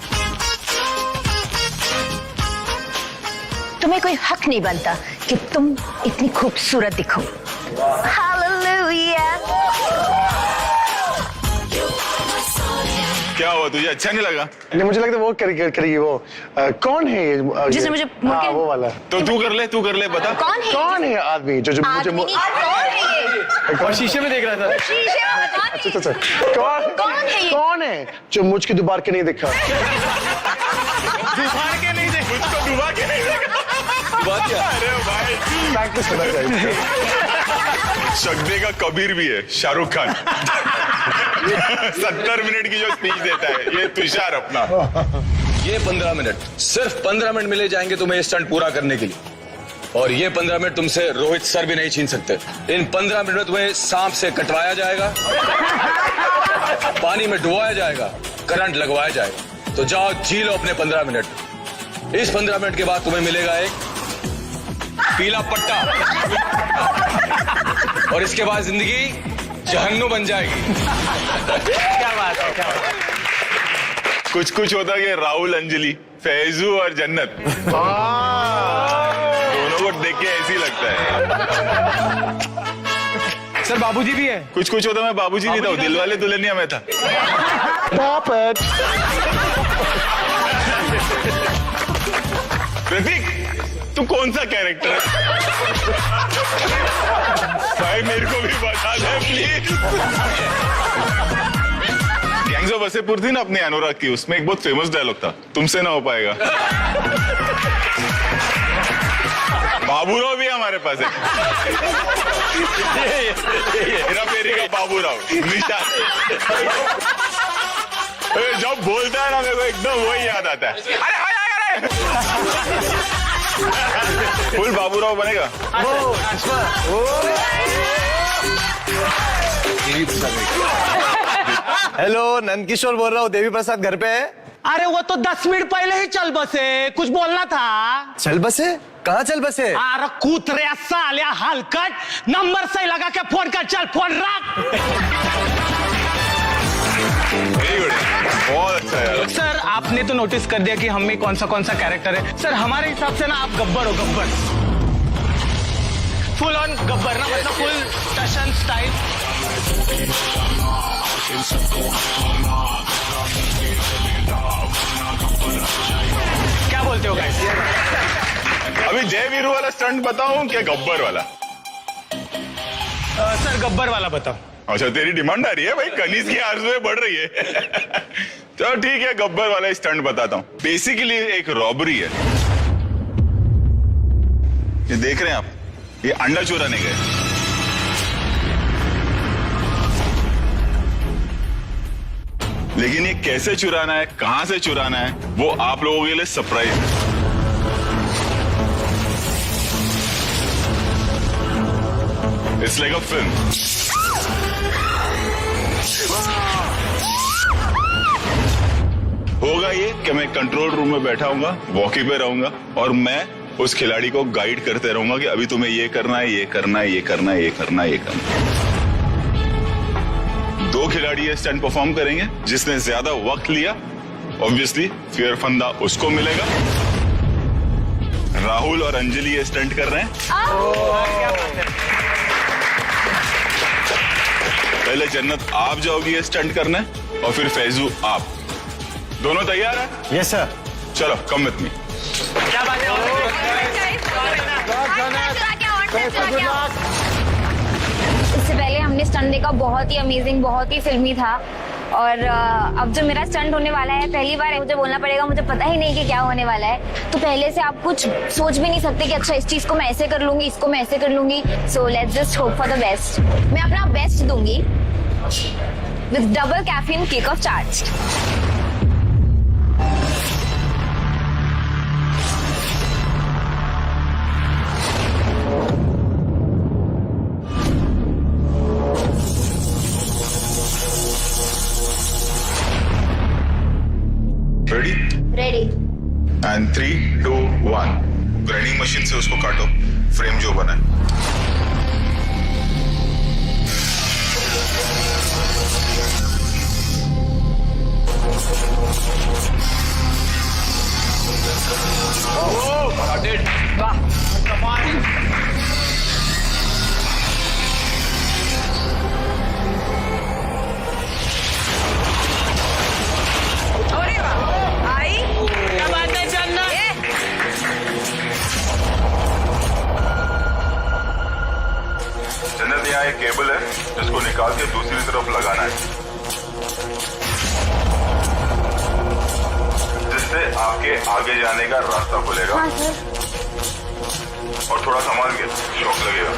तुम्हें कोई हक नहीं बनता कि तुम इतनी खूबसूरत दिखो। हालेलुया। क्या हुआ, तुझे अच्छा नहीं लगा? नहीं, मुझे लगता है वो करेगी वो। कौन है ये? जिसने मुझे मुड़ के- वो वाला। तो तू कर ले बता। कौन है आदमी जो मुझे आदमी नहीं, कौन है ये? और शीशे में देख रहा था। शीशे में कौन है? अच्छा, कौन है ये? कौन है जो मुझ की दोबार के नहीं दिखा? दुबार के नहीं देख, मुझको डुबा के नहीं देखा। बात क्या? अरे भाई, प्रैक्टिस होना चाहिए। शगदे का कबीर भी है शाहरुख खान। 70 मिनट की जो स्पीच देता है ये तुषार अपना। ये 15 मिनट, सिर्फ 15 मिनट मिले जाएंगे तुम्हें ये स्टंट पूरा करने के लिए। और ये 15 मिनट तुमसे रोहित सर भी नहीं छीन सकते। इन 15 मिनट में तुम्हें सांप से कटवाया जाएगा, पानी में डुबाया जाएगा, करंट लगवाया जाएगा। तो जाओ जी लो अपने 15 मिनट। इस 15 मिनट के बाद तुम्हें मिलेगा एक पीला पट्टा और इसके बाद जिंदगी जहन्नुम बन जाएगी। क्या बात है, क्या बात है। कुछ होता कि राहुल, अंजलि, फैजू और जन्नत दोनों को देख के ऐसे ही लगता है। सर बाबूजी भी है। कुछ होता मैं बाबूजी नहीं था, वो दिलवाले दुल्हनिया में था। प्रतीक, तू कौन सा कैरेक्टर है? भाई मेरे को भी बता दे प्लीज। गैंग्स ऑफ वसेपुर थी ना अपनी अनुराग की, उसमें एक बहुत फेमस डायलॉग था, तुमसे ना हो पाएगा। बाबूराव भी हमारे पास है। हेरा फेरी का बाबूराव निशा। जब बोलता है ना मेरे को एकदम वही याद आता है। अरे फुल बाबूराव बनेगा। हेलो, नंदकिशोर बोल रहा हूँ, देवी प्रसाद घर पे है? अरे वो तो 10 मिनट पहले ही चल बसे, कुछ बोलना था। चल बसे? कहाँ चल बसे? अरे कूतरे सालिया हलकट, नंबर सही लगा के फोन कर, चल फोन रख। वेरी गुड, बहुत अच्छा यार। सर आपने तो नोटिस कर दिया कि हम में कौन सा कैरेक्टर है। सर हमारे हिसाब से ना आप गब्बर हो, गब्बर, फुल ऑन गब्बर ना, मतलब फुल टशन स्टाइल। क्या बोलते हो गाइस? अभी जय वीरू वाला स्टंट बताऊं क्या गब्बर वाला? सर गब्बर वाला बताओ। अच्छा तेरी डिमांड आ रही है भाई, कनीज की आरज़ुएं बढ़ रही है। चलो ठीक है, गब्बर वाला स्टंट बताता हूं। बेसिकली एक रॉबरी है। ये देख रहे हैं आप, ये अंडा चुराने गए। लेकिन ये कैसे चुराना है, कहां से चुराना है, वो आप लोगों के लिए सरप्राइज है। It's like a film. होगा ये कि मैं कंट्रोल रूम में बैठा हूंगा, वॉकी पे रहूंगा और मैं उस खिलाड़ी को गाइड करते रहूंगा कि अभी तुम्हें ये करना है, ये करना है, ये करना है, ये करना है, ये करना है। 2 खिलाड़ी ये स्टंट परफॉर्म करेंगे। जिसने ज्यादा वक्त लिया ऑब्वियसली फेयर फंदा उसको मिलेगा। राहुल और अंजलि ये स्टंट कर रहे हैं। पहले जन्नत आप जाओगी ये स्टंट करने और फिर फैजू आप। दोनों तैयार है? Yes sir. चलो कम विथ मी। क्या बात है? इससे पहले हमने स्टंट देखा, बहुत ही अमेजिंग, बहुत ही फिल्मी था। और अब जो मेरा स्टंट होने वाला है, पहली बार मुझे बोलना पड़ेगा, मुझे पता ही नहीं कि क्या होने वाला है। तो पहले से आप कुछ सोच भी नहीं सकते कि अच्छा इस चीज को मैं ऐसे कर लूंगी, इसको मैं ऐसे कर लूंगी। So let's just hope for the best. मैं अपना बेस्ट दूंगी with double caffeine kick off charge. Ready? Ready? And 3, 2, जन्नत, यहाँ एक केबल है जिसको निकाल के दूसरी तरफ लगाना है, जिससे आपके आगे जाने का रास्ता खुलेगा। हाँ सर। और थोड़ा संभाल के, शॉक लगेगा।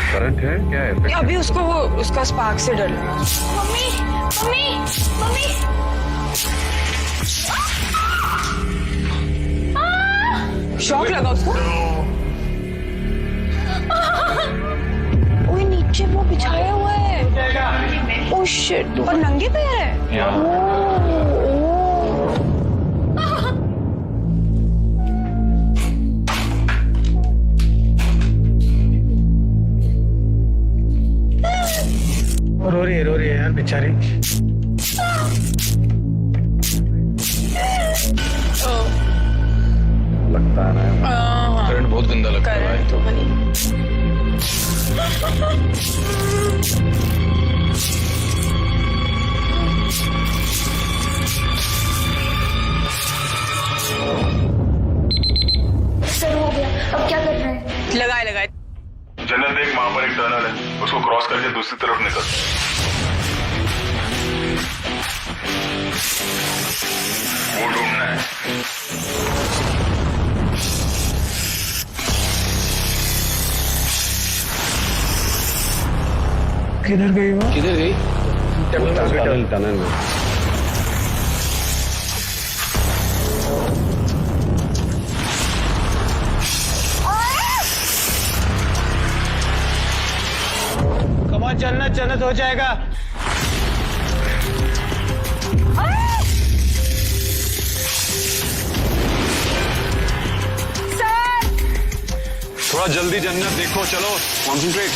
करंट है क्या है? अभी उसको वो उसका स्पार्क से डर लगा। मम्मी मम्मी मम्मी शॉक लगा उसको। ओए नीचे वो बिछाया हुआ है। ओह शिट, और नंगे पैर है। रो रही है यार बेचारी। लगता है ना करंट बहुत गंदा लगता है भाई। तो बनी सर हो गया, अब क्या कर रहे हैं? लगाए। जन्नत देख, वहां पर एक टनल है, उसको क्रॉस करके दूसरी तरफ निकल। वो ढूंढना है। किधर गई वो? किधर गई? टनल में। कमाल, जन्नत हो जाएगा। थोड़ा जल्दी जन्नत, देखो, चलो कॉन्सेंट्रेट।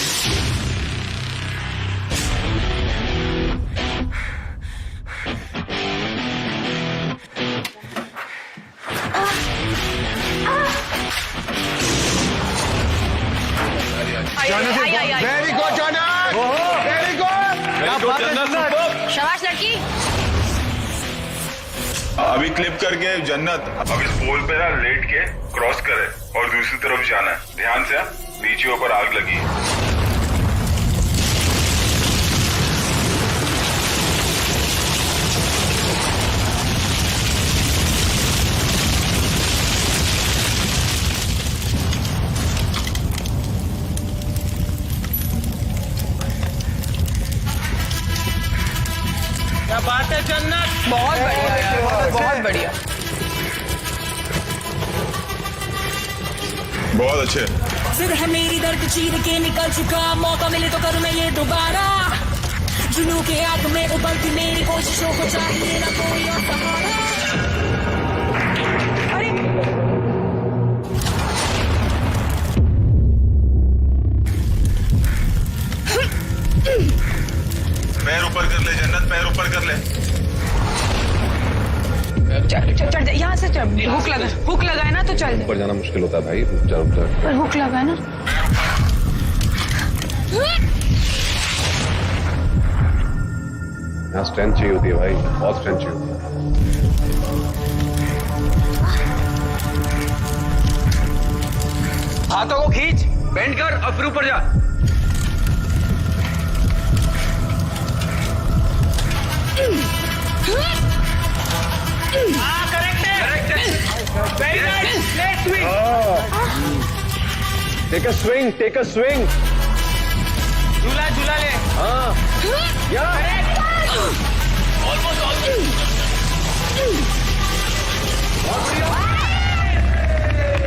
वेरी गुड जन्नत, वेरी गुड। शाबाश लड़की। अभी क्लिप करके जन्नत अब इस पोल पे ना लेट के क्रॉस करे और दूसरी तरफ जाना है। ध्यान से, नीचे ऊपर आग लगी है। क्या बात है जन्नत, बहुत बढ़िया यार, बहुत बढ़िया। बहुत अच्छे। फिर है मेरी दर्द चीर के निकल चुका, मौका मिले तो करूं मैं ये दोबारा। जुनू के आग में उबलती मेरी कोशिशों को चाहिए ना कोई और सहारा। अरे पैर ऊपर कर ले जन्नत, पैर ऊपर कर ले। चढ़ जा, यहाँ से चढ़। हुक लगाए ना तो चल ऊपर जाना मुश्किल होता है भाई, चल। पर हुक लगाए ना। यहाँ स्ट्रेंथ चाहिए होती है भाई, बहुत स्ट्रेंथ चाहिए होती है। हाथों को खींच, बेंड कर और फिर ऊपर जा। Very nice, let's swing. Take a swing. झूला ले। हाँ,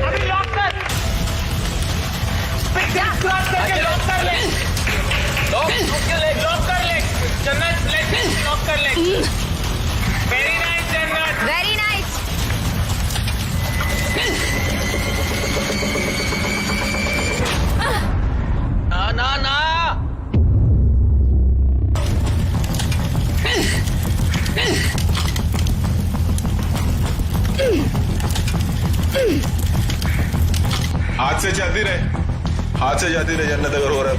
अभी लॉक कर। लॉक कर ले। जन्नत लॉक कर ले। वेरी नाइस जन्नत। Very nice. हाथ से जाती रहे जन्नत अगर हो रहा है।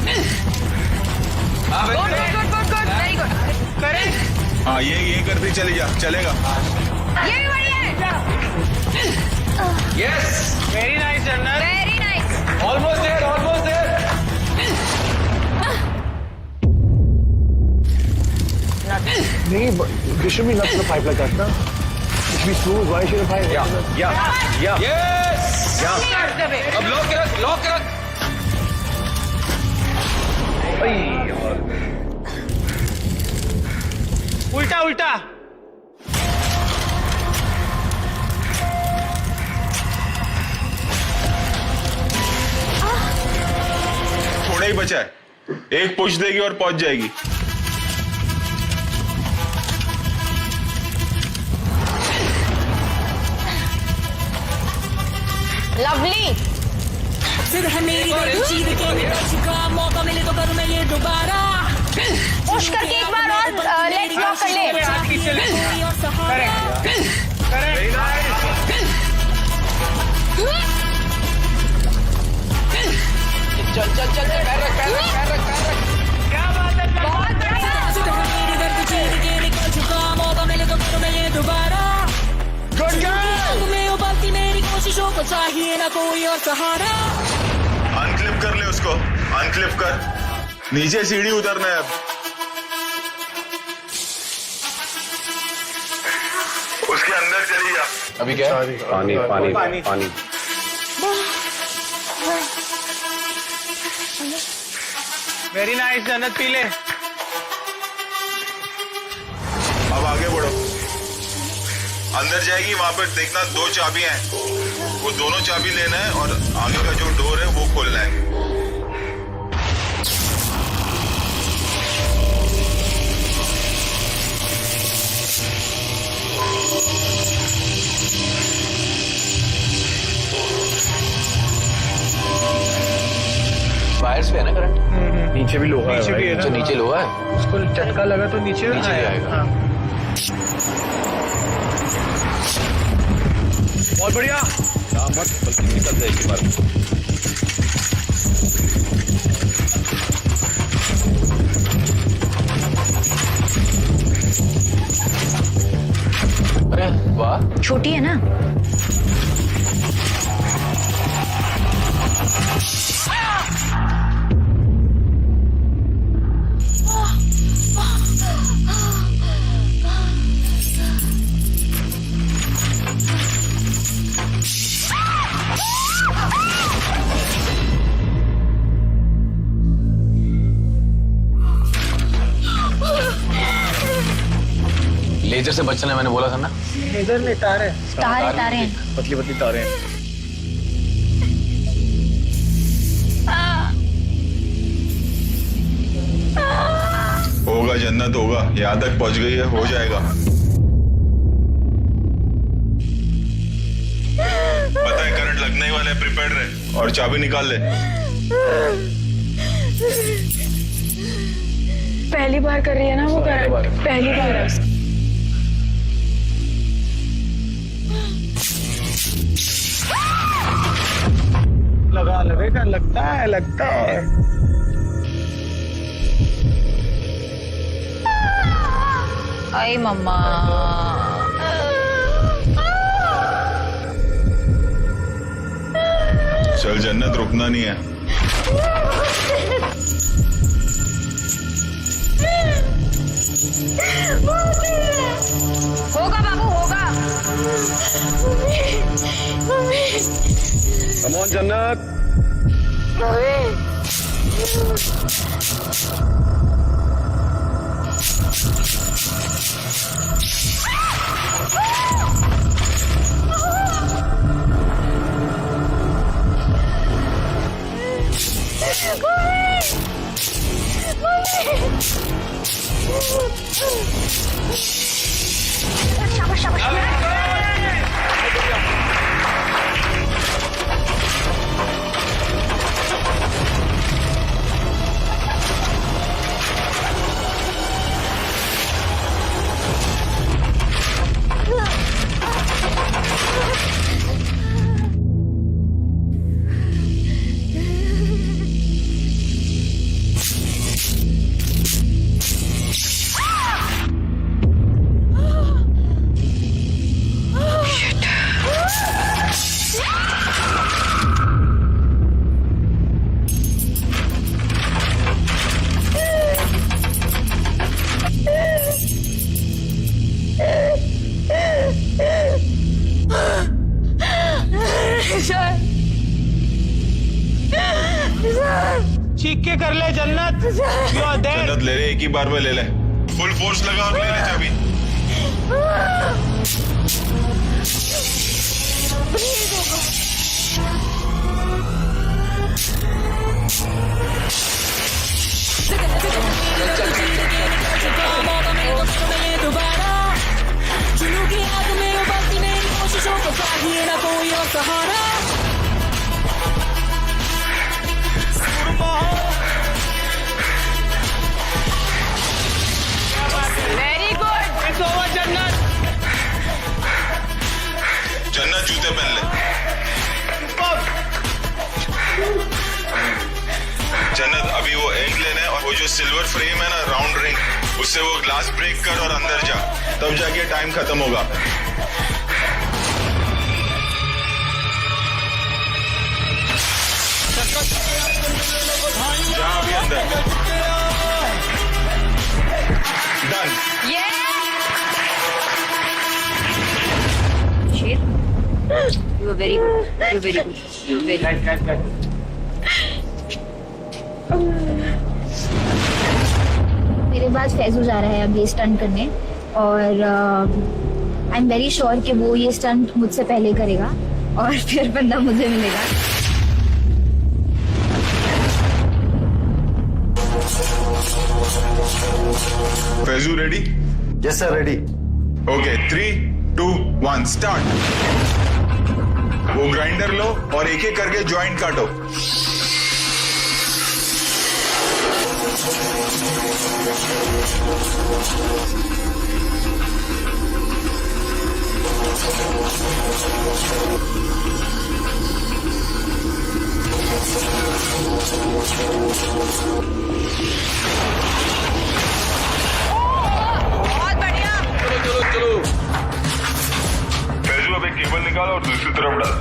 Very good correct. हाँ ये करती चली जा, चलेगा। ये भी बढ़िया है यस वेरी नाइस जन्नत। वेरी नाइस ऑलमोस्ट देयर नहीं, they should be not in the pipe like that, no? It should be smooth. Why should the pipe? Yes अब लॉक के रख उल्टा उल्टा। थोड़ा ही बचा है, एक पुश देगी और पहुंच जाएगी। लवली सिर है मेरी दर्द चीर के निकल चुका मौका मिले तो करूं मैं ये दोबारा पुश करके एक बार और लेग्स लॉक कर ले हाथ खींच ले। चल पैर रख क्या बात है। बहुत बढ़िया सिर है मेरी दर्द चीर के निकल चुका मौका मिले तो करूं मैं ये दोबारा में उबलती मेरी कोशिशों को चाहिए ना कोई और सहारा अनक्लिप कर ले उसको, अनक्लिप कर। नीचे सीढ़ी उतरना है अब। उसके अंदर चली जा। अभी क्या है? पानी वेरी नाइस जन्नत, पी ले। अब आगे बढ़ो, अंदर जाएगी, वहां पर देखना 2 चाबियां हैं, वो दोनों चाबी लेना है और आगे का जो डोर है वो खोलना है। वायर्स पे है ना करंट? नीचे भी लोहा नीचे भी है जो ना। नीचे लोहा है उसको झटका लगा तो नीचे नीचे भी आएगा। हाँ। बहुत बढ़िया। मत बल्कि निकल जाएगी बात। अरे वाह छोटी है ना। लेजर से बचना है मैंने बोला था ना। इधर ले तारे। तारे हैं। पतली पतली तारे हैं। होगा जन्नत, होगा। यहाँ तक पहुंच गई है, हो जाएगा। पता है करंट लगने ही वाला है, प्रिपेयर रहे और चाबी निकाल ले। पहली बार कर रही है ना वो करंट, पहली बार है उसकी। लगेगा, लगता है। आई मम्मा चल जन्नत, रुकना नहीं है। होगा बाबू होगा। कम ऑन जन्नत। चीख के कर ले जन्नत। You are there। जन्नत ले ले, एक ही बार में ले ले, फुल फोर्स लगा और ले ले चाबी। जुनू की आग में उबलती मेरी कोशिशों को चाहिए ना कोई और सहारा। Very good. It's over जन्नत। जन्नत जूते पहन ले। जन्नत अभी वो एंड लेना है और वो जो सिल्वर फ्रेम है ना, राउंड रिंग, उससे वो ग्लास ब्रेक कर और अंदर जा, तब जाके टाइम खत्म होगा। जा अभी अंदर। Done. You were very good. You were very good. You were very good. मेरे बाद फैजू जा रहा है अब ये स्टंट करने और आई एम वेरी श्योर कि वो ये स्टंट मुझसे पहले करेगा और फिर बंदा मुझे मिलेगा। Faizu ready? Yes sir, ready. Okay, 3, 2, 1 start. वो ग्राइंडर लो और एक एक करके जॉइंट काटो। बहुत बढ़िया। चलो चलो चलो। फैजू अब एक केबल निकालो और दूसरी तरफ डाल।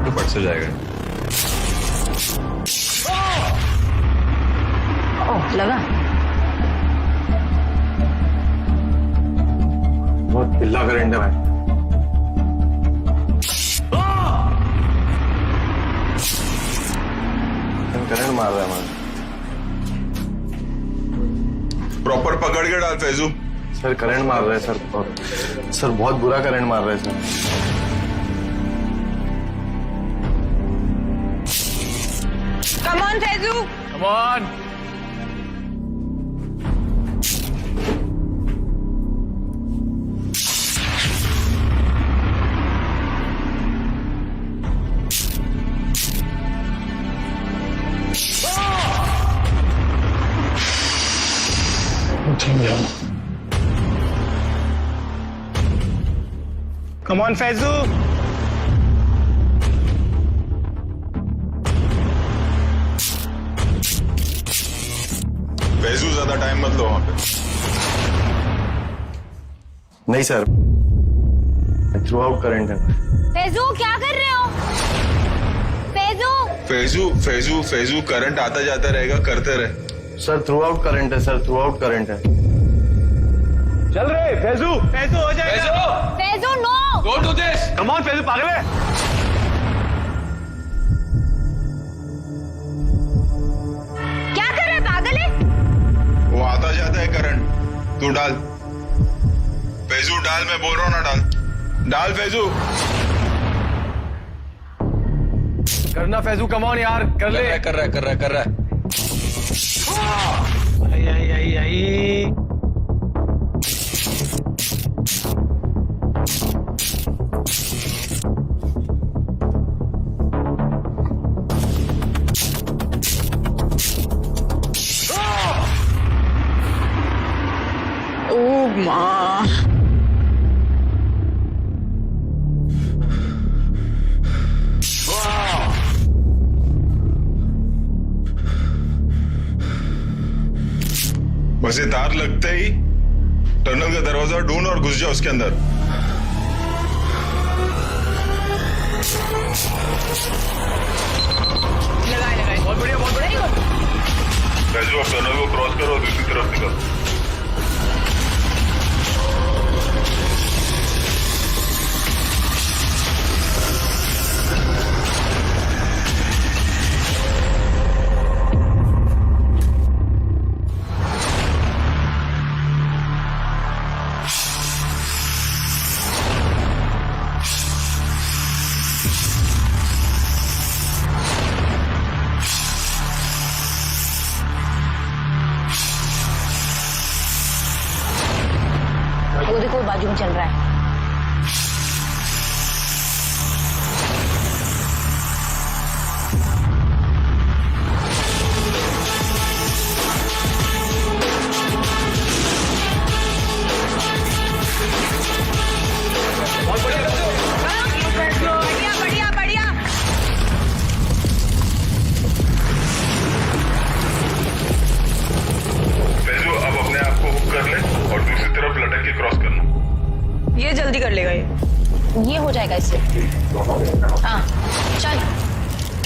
तो फट से जाएगा। ओह लगा। बहुत ढिल्ला करंट है भाई। करंट मार रहा है हमारा। प्रॉपर पकड़ के डाल फैजू। सर करंट मार रहा है सर, और सर बहुत बुरा करंट मार रहा है sir. Come on, Faizu. Come on. Come on Faizu. Faizu ज्यादा टाइम मत लो वहां पे। नहीं सर, थ्रू आउट करंट है। फैजू क्या कर रहे हो? फैजू फैजू फैजू फैजू करंट आता जाता रहेगा, करते रहे। सर थ्रू आउट करंट है सर, थ्रू आउट करंट है। चल रहे फैजू। फैजू हो जाएगा। Faizu no. Go to this. Come on Faizu, पागल है। क्या कर रहा है, पागल है? वो आता जाता है करंट, तू डाल। फैजू डाल, मैं बोल रहा हूं ना, डाल डाल फैजू। करना फैजू, कम ऑन यार, कर ले। कर रहा है। आई। ओह माँ। बस ये तार लगते ही टनल का दरवाजा ढूंढ और घुस जा उसके अंदर। लगाए बहुत बढ़िया, बहुत बढ़िया। फैजू अब टनल को क्रॉस करो और दूसरी तरफ निकल। वो देखो बाजू में चल रहा है। बढ़िया बढ़िया बढ़िया। फैजू अब अपने आप को हुक कर ले और दूसरी तरफ लटक के क्रॉस करना। ये जल्दी कर लेगा ये हो जाएगा इससे। हाँ चल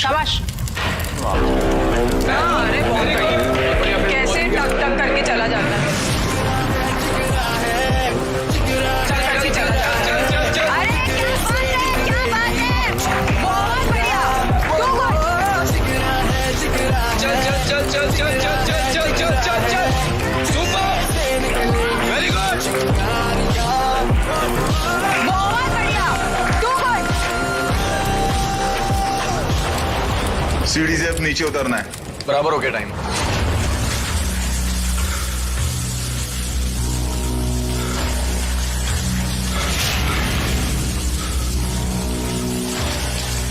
शाबाश। हाँ, अरे बहुत बढ़िया। कैसे टक टक करके चला जाता है। चल करके चला जाता है। अरे क्या बात है बहुत बढ़िया। चल चल चल चल चल चल चल चल चल चल सुपर वेरी गुड बहुत बढ़िया। सीढ़ी से अब नीचे उतरना है। बराबर हो गया टाइम।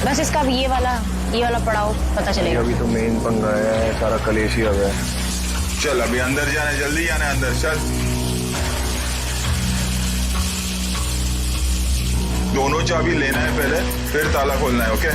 बस इसका अब ये वाला पड़ाव पता चलेगा। अभी तो मेन पंगा है, सारा कलेश ही आ गया। चल अभी अंदर जाना है, जल्दी जाना है अंदर। चल दोनों चाबी लेना है पहले, फिर ताला खोलना है। ओके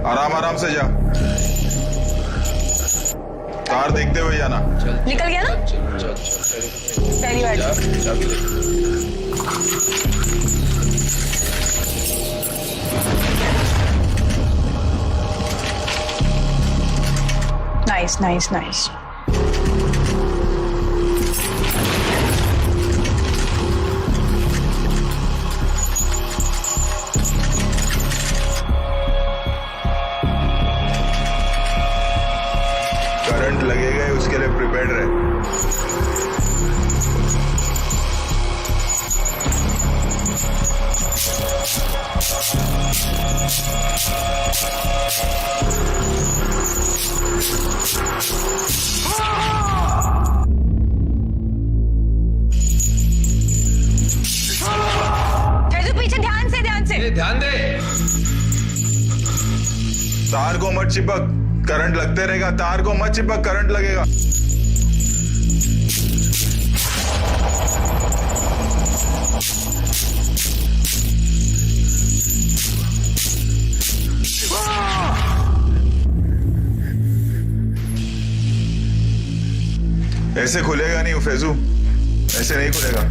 आराम आराम से जा, तार देखते हुए जाना। निकल गया ना पहली बार। Nice nice nice. करंट लगेगा ही, उसके लिए प्रिपेयर्ड रहे। फैजू पीछे ध्यान से ध्यान दे। तार को मत चिपक, करंट लगते रहेगा। तार को मत चिपक, करंट लगेगा। ऐसे खुलेगा नहीं फैजू, ऐसे नहीं खुलेगा।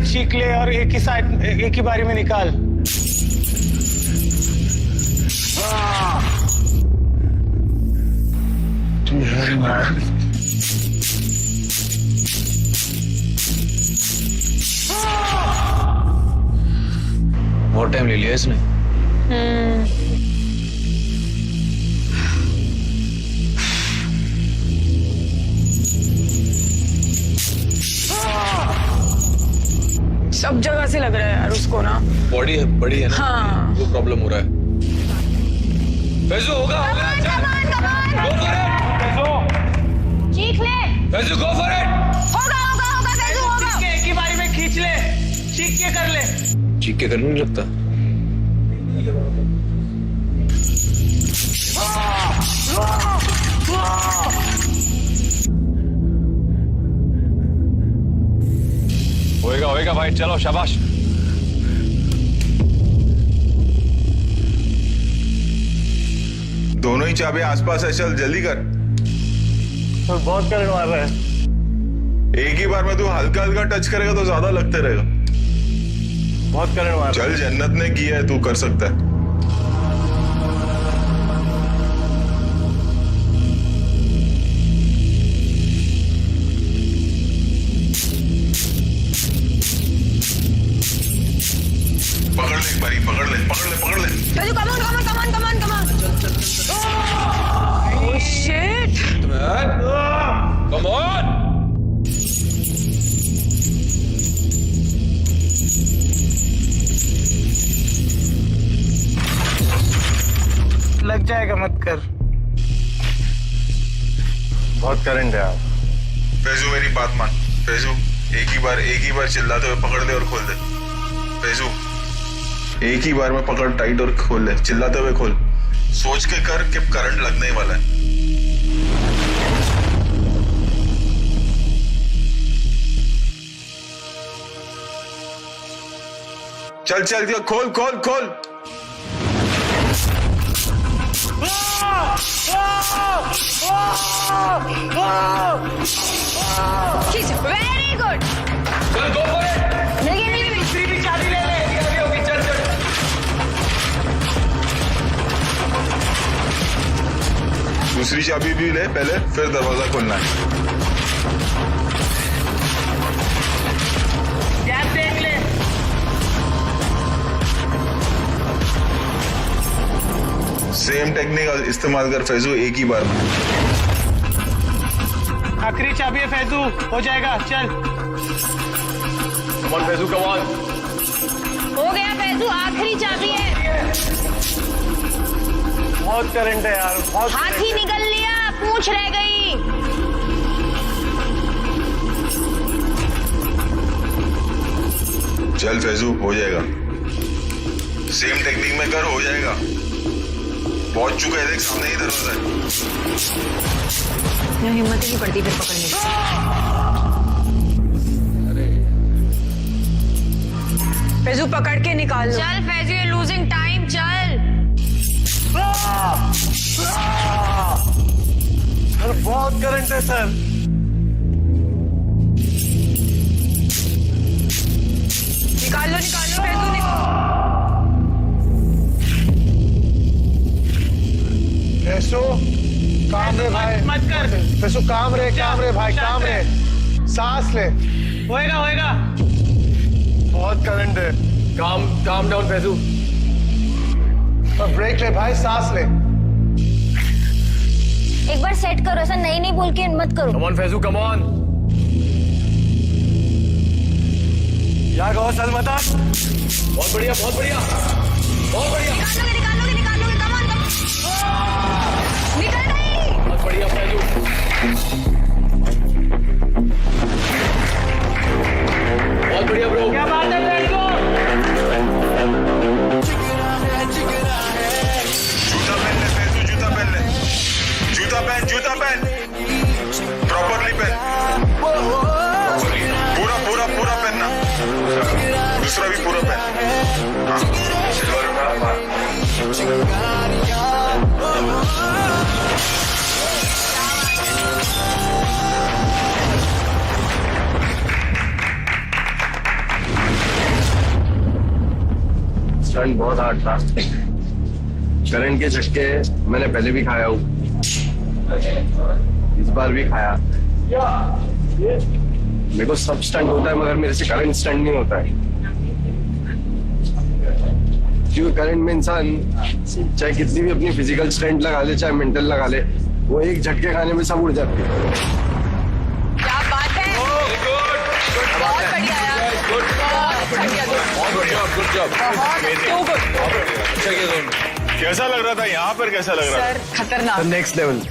चीख ले और एक ही बारी में निकाल। बहुत टाइम ले लिया इसने। सब जगह से लग रहा है यार उसको ना। बॉडी है बड़ी है ना। हाँ। वो प्रॉब्लम हो रहा है। फैजू होगा होगा। Go for it. चीख ले। Faizu go for it. होगा फैजू होगा। एक ही बारी में खींच ले, चीख के कर ले। चीख के करने नहीं लगता। फाइट, चलो शाबाश। दोनों ही चाबी आसपास है, चल जल्दी कर। तो बहुत करंट मार रहा है। एक ही बार में तू हल्का हल्का टच करेगा तो ज्यादा लगते रहेगा। बहुत करंट मार रहा चल, जन्नत ने किया है, तू कर सकता है। पकड़ ले एक बारी, पकड़ ले, पकड़ ले, पकड़ ले। Faizu, come on, come on, come on, come on, come on. Oh shit! Come on. लग जाएगा, मत कर। बहुत करंट है यार। फैजू मेरी बात मान। फैजू एक ही बार चिल्लाते हुए पकड़ ले और खोल दे। फैजू एक ही बार में पकड़ टाइट और खोल ले, चिल्लाते हुए खोल। सोच के कर कि करंट लगने वाला है। चल चल दिया, खोल खोल खोल। She's very good. चल गो फॉर इट। नहीं, दूसरी भी चाबी ले ले। अभी होगी, चल चल। दूसरी चाबी भी ले पहले, फिर दरवाजा खोलना है। गैप देख ले। सेम टेक्निक इस्तेमाल कर फैजू, एक ही बार में। आखिरी चाबी है फैजू, हो जाएगा, चल। Come on Faizu, come on. हो गया फैजू, आखिरी चाबी है। बहुत करंट है यार, बहुत। हाथी निकल लिया, पूंछ रह गई। चल फैजू, हो जाएगा। सेम टेक्निक में कर, हो जाएगा। पहुंच चुका है, देख सामने ही दरवाजा है। हिम्मत ही नहीं पड़ती फिर पकड़ने की। फैजू पकड़ के निकाल लो। चल फैजू, ये लूजिंग टाइम, चल। सर बहुत करंट है सर। निकाल लो फैजू, फैसू काम रे भाई, मत कर। फैसू काम रे भाई, काम रे। सांस ले। होएगा होएगा। बहुत करंट है। Calm down Faizu. ब्रेक ले भाई, सांस ले। एक बार सेट करो, ऐसा नहीं बोल के मत करो। कम ऑन फैजू, कम ऑन। या गो सलमता। बहुत बढ़िया, बहुत बढ़िया, बहुत बढ़िया। निकाल लोगे, come on, come on. निकल गई। बहुत बढ़िया फैजू। बहुत बढ़िया ब्रो। क्या बात है फैजू। जूता पहन ले फैजू, जूता पहन ले। जूता पहन प्रॉपरली पहन। पूरा पहनना। दूसरा भी पूरा पहन। हाँ, स्टंट बहुत हार्ड था। करंट के झटके मैंने पहले भी खाया हूँ, इस बार भी खाया। मेरे को सब स्टंट होता है, मगर मेरे से करंट स्टंट नहीं होता है। क्योंकि करंट में इंसान चाहे कितनी भी अपनी फिजिकल स्ट्रेंथ लगा ले, चाहे मेंटल लगा ले, वो एक झटके खाने में सब उड़ जाती है। क्या बात है। बहुत बढ़िया यार। बहुत बढ़िया, गुड जॉब। अच्छा किया तुमने। कैसा लग रहा था यहाँ पर, कैसा लग रहा था? सर खतरनाक। Next level.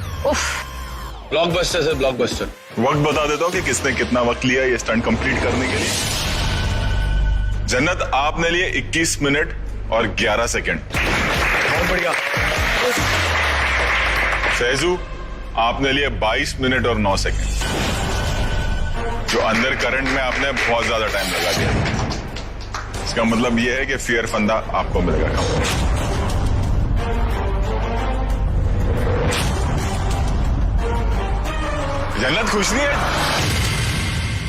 Blockbuster sir, blockbuster. वक्त बता देता हूँ कि किसने कितना वक्त लिया ये स्टंट कंप्लीट करने के लिए। जन्नत, आपने लिए 21 मिनट और 11 सेकंड। बहुत बढ़िया। फैजू, आपने लिए 22 मिनट और 9 सेकंड। जो अंदर करंट में आपने बहुत ज्यादा टाइम लगा दिया। इसका मतलब ये है कि फियर फंदा आपको मिलेगा। जन्नत खुश नहीं है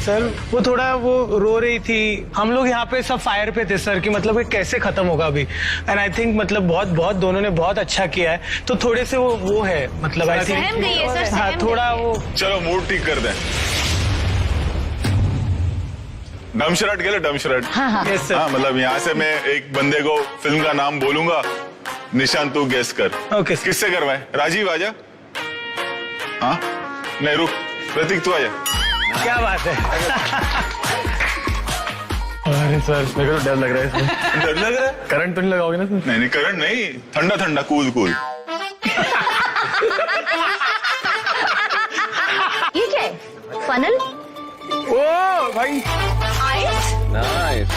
सर वो थोड़ा वो रो रही थी। हम लोग यहाँ पे सब फायर पे थे सर कि मतलब ये कैसे खत्म होगा अभी। एंड आई थिंक मतलब बहुत दोनों ने बहुत अच्छा किया है, तो थोड़े से वो है मतलब आई थिंक सहम गई है सर, हाँ सहम थोड़ा वो। चलो मूड ठीक कर दें। डमशराट के लिए डमशराट। Yes sir. हाँ मतलब यहाँ से मैं एक बंदे को फिल्म का नाम बोलूंगा, निशान तू गेस कर। Okay sir. किससे करवाए? राजीव आजा। हाँ नहीं रुक, प्रतीक तू आजा। क्या बात है। अरे सर मेरे को तो डर लग रहा है इसमें। डर लग रहा है? करंट तो नहीं लगाओगे ना सर? नहीं नहीं करंट नहीं, ठंडा ठंडा कूल कूल। ये क्या है? फनल? ओ भाई आइस? नाइस।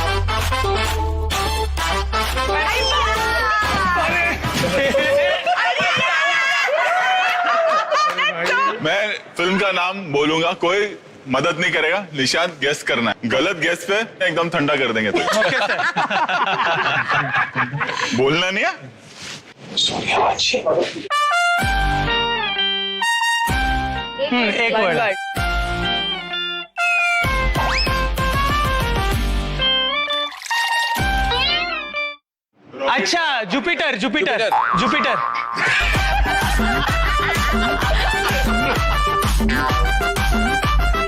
मैं फिल्म का नाम बोलूंगा, कोई मदद नहीं करेगा, निशान गेस करना है। गलत गेस पे एकदम ठंडा कर देंगे तो। Okay sir. बोलना नहीं है। एक वर्ड। अच्छा जुपिटर जुपिटर जुपिटर।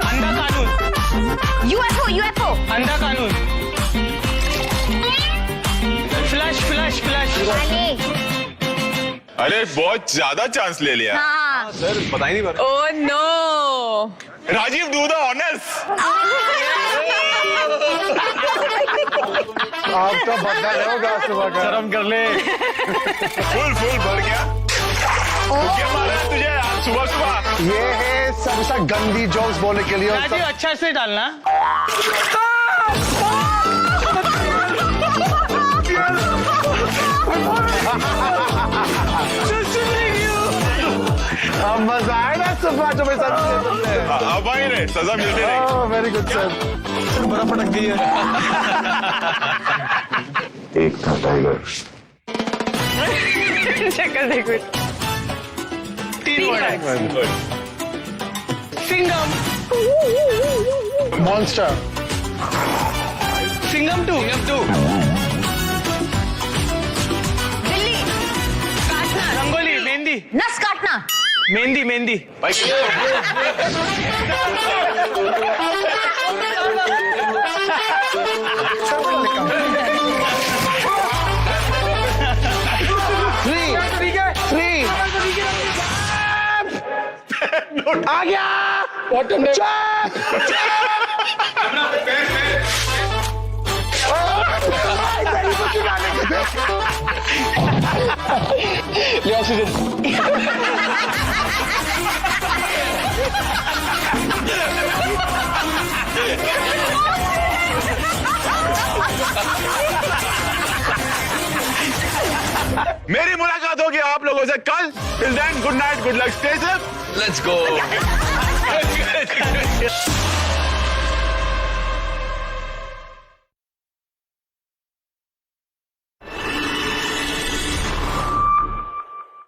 अंधा कानून। UFO UFO. अंधा कानून। Flash flash flash. अरे बहुत ज्यादा चांस ले लिया। हाँ सर बता ही नहीं पा रहा। Oh no. Rajiv do the honours. आप तो बदला होगा सुबह का। शर्म कर ले। फुल भर गया। क्या मारा है तुझे आज सुबह सुबह? ये है सबसे गंदी जोक्स बोलने के लिए। और राजीव अच्छा से डालना। अब मजा आया ना सुबह जो मैं सर। अब आई रहे, सजा मिलती रही। Very good sir. बड़ा फटक गई है। एक था टाइगर। शक्ल देखो। 3 वर्ड। सिंघम। मॉन्स्टर। सिंघम 2। बिल्ली। काटना। रंगोली। मेहंदी। नस काटना। मेहंदी। थ्री आ गया। मेरी मुलाकात होगी आप लोगों से कल। Till then good night, good luck, stay safe. Let's go.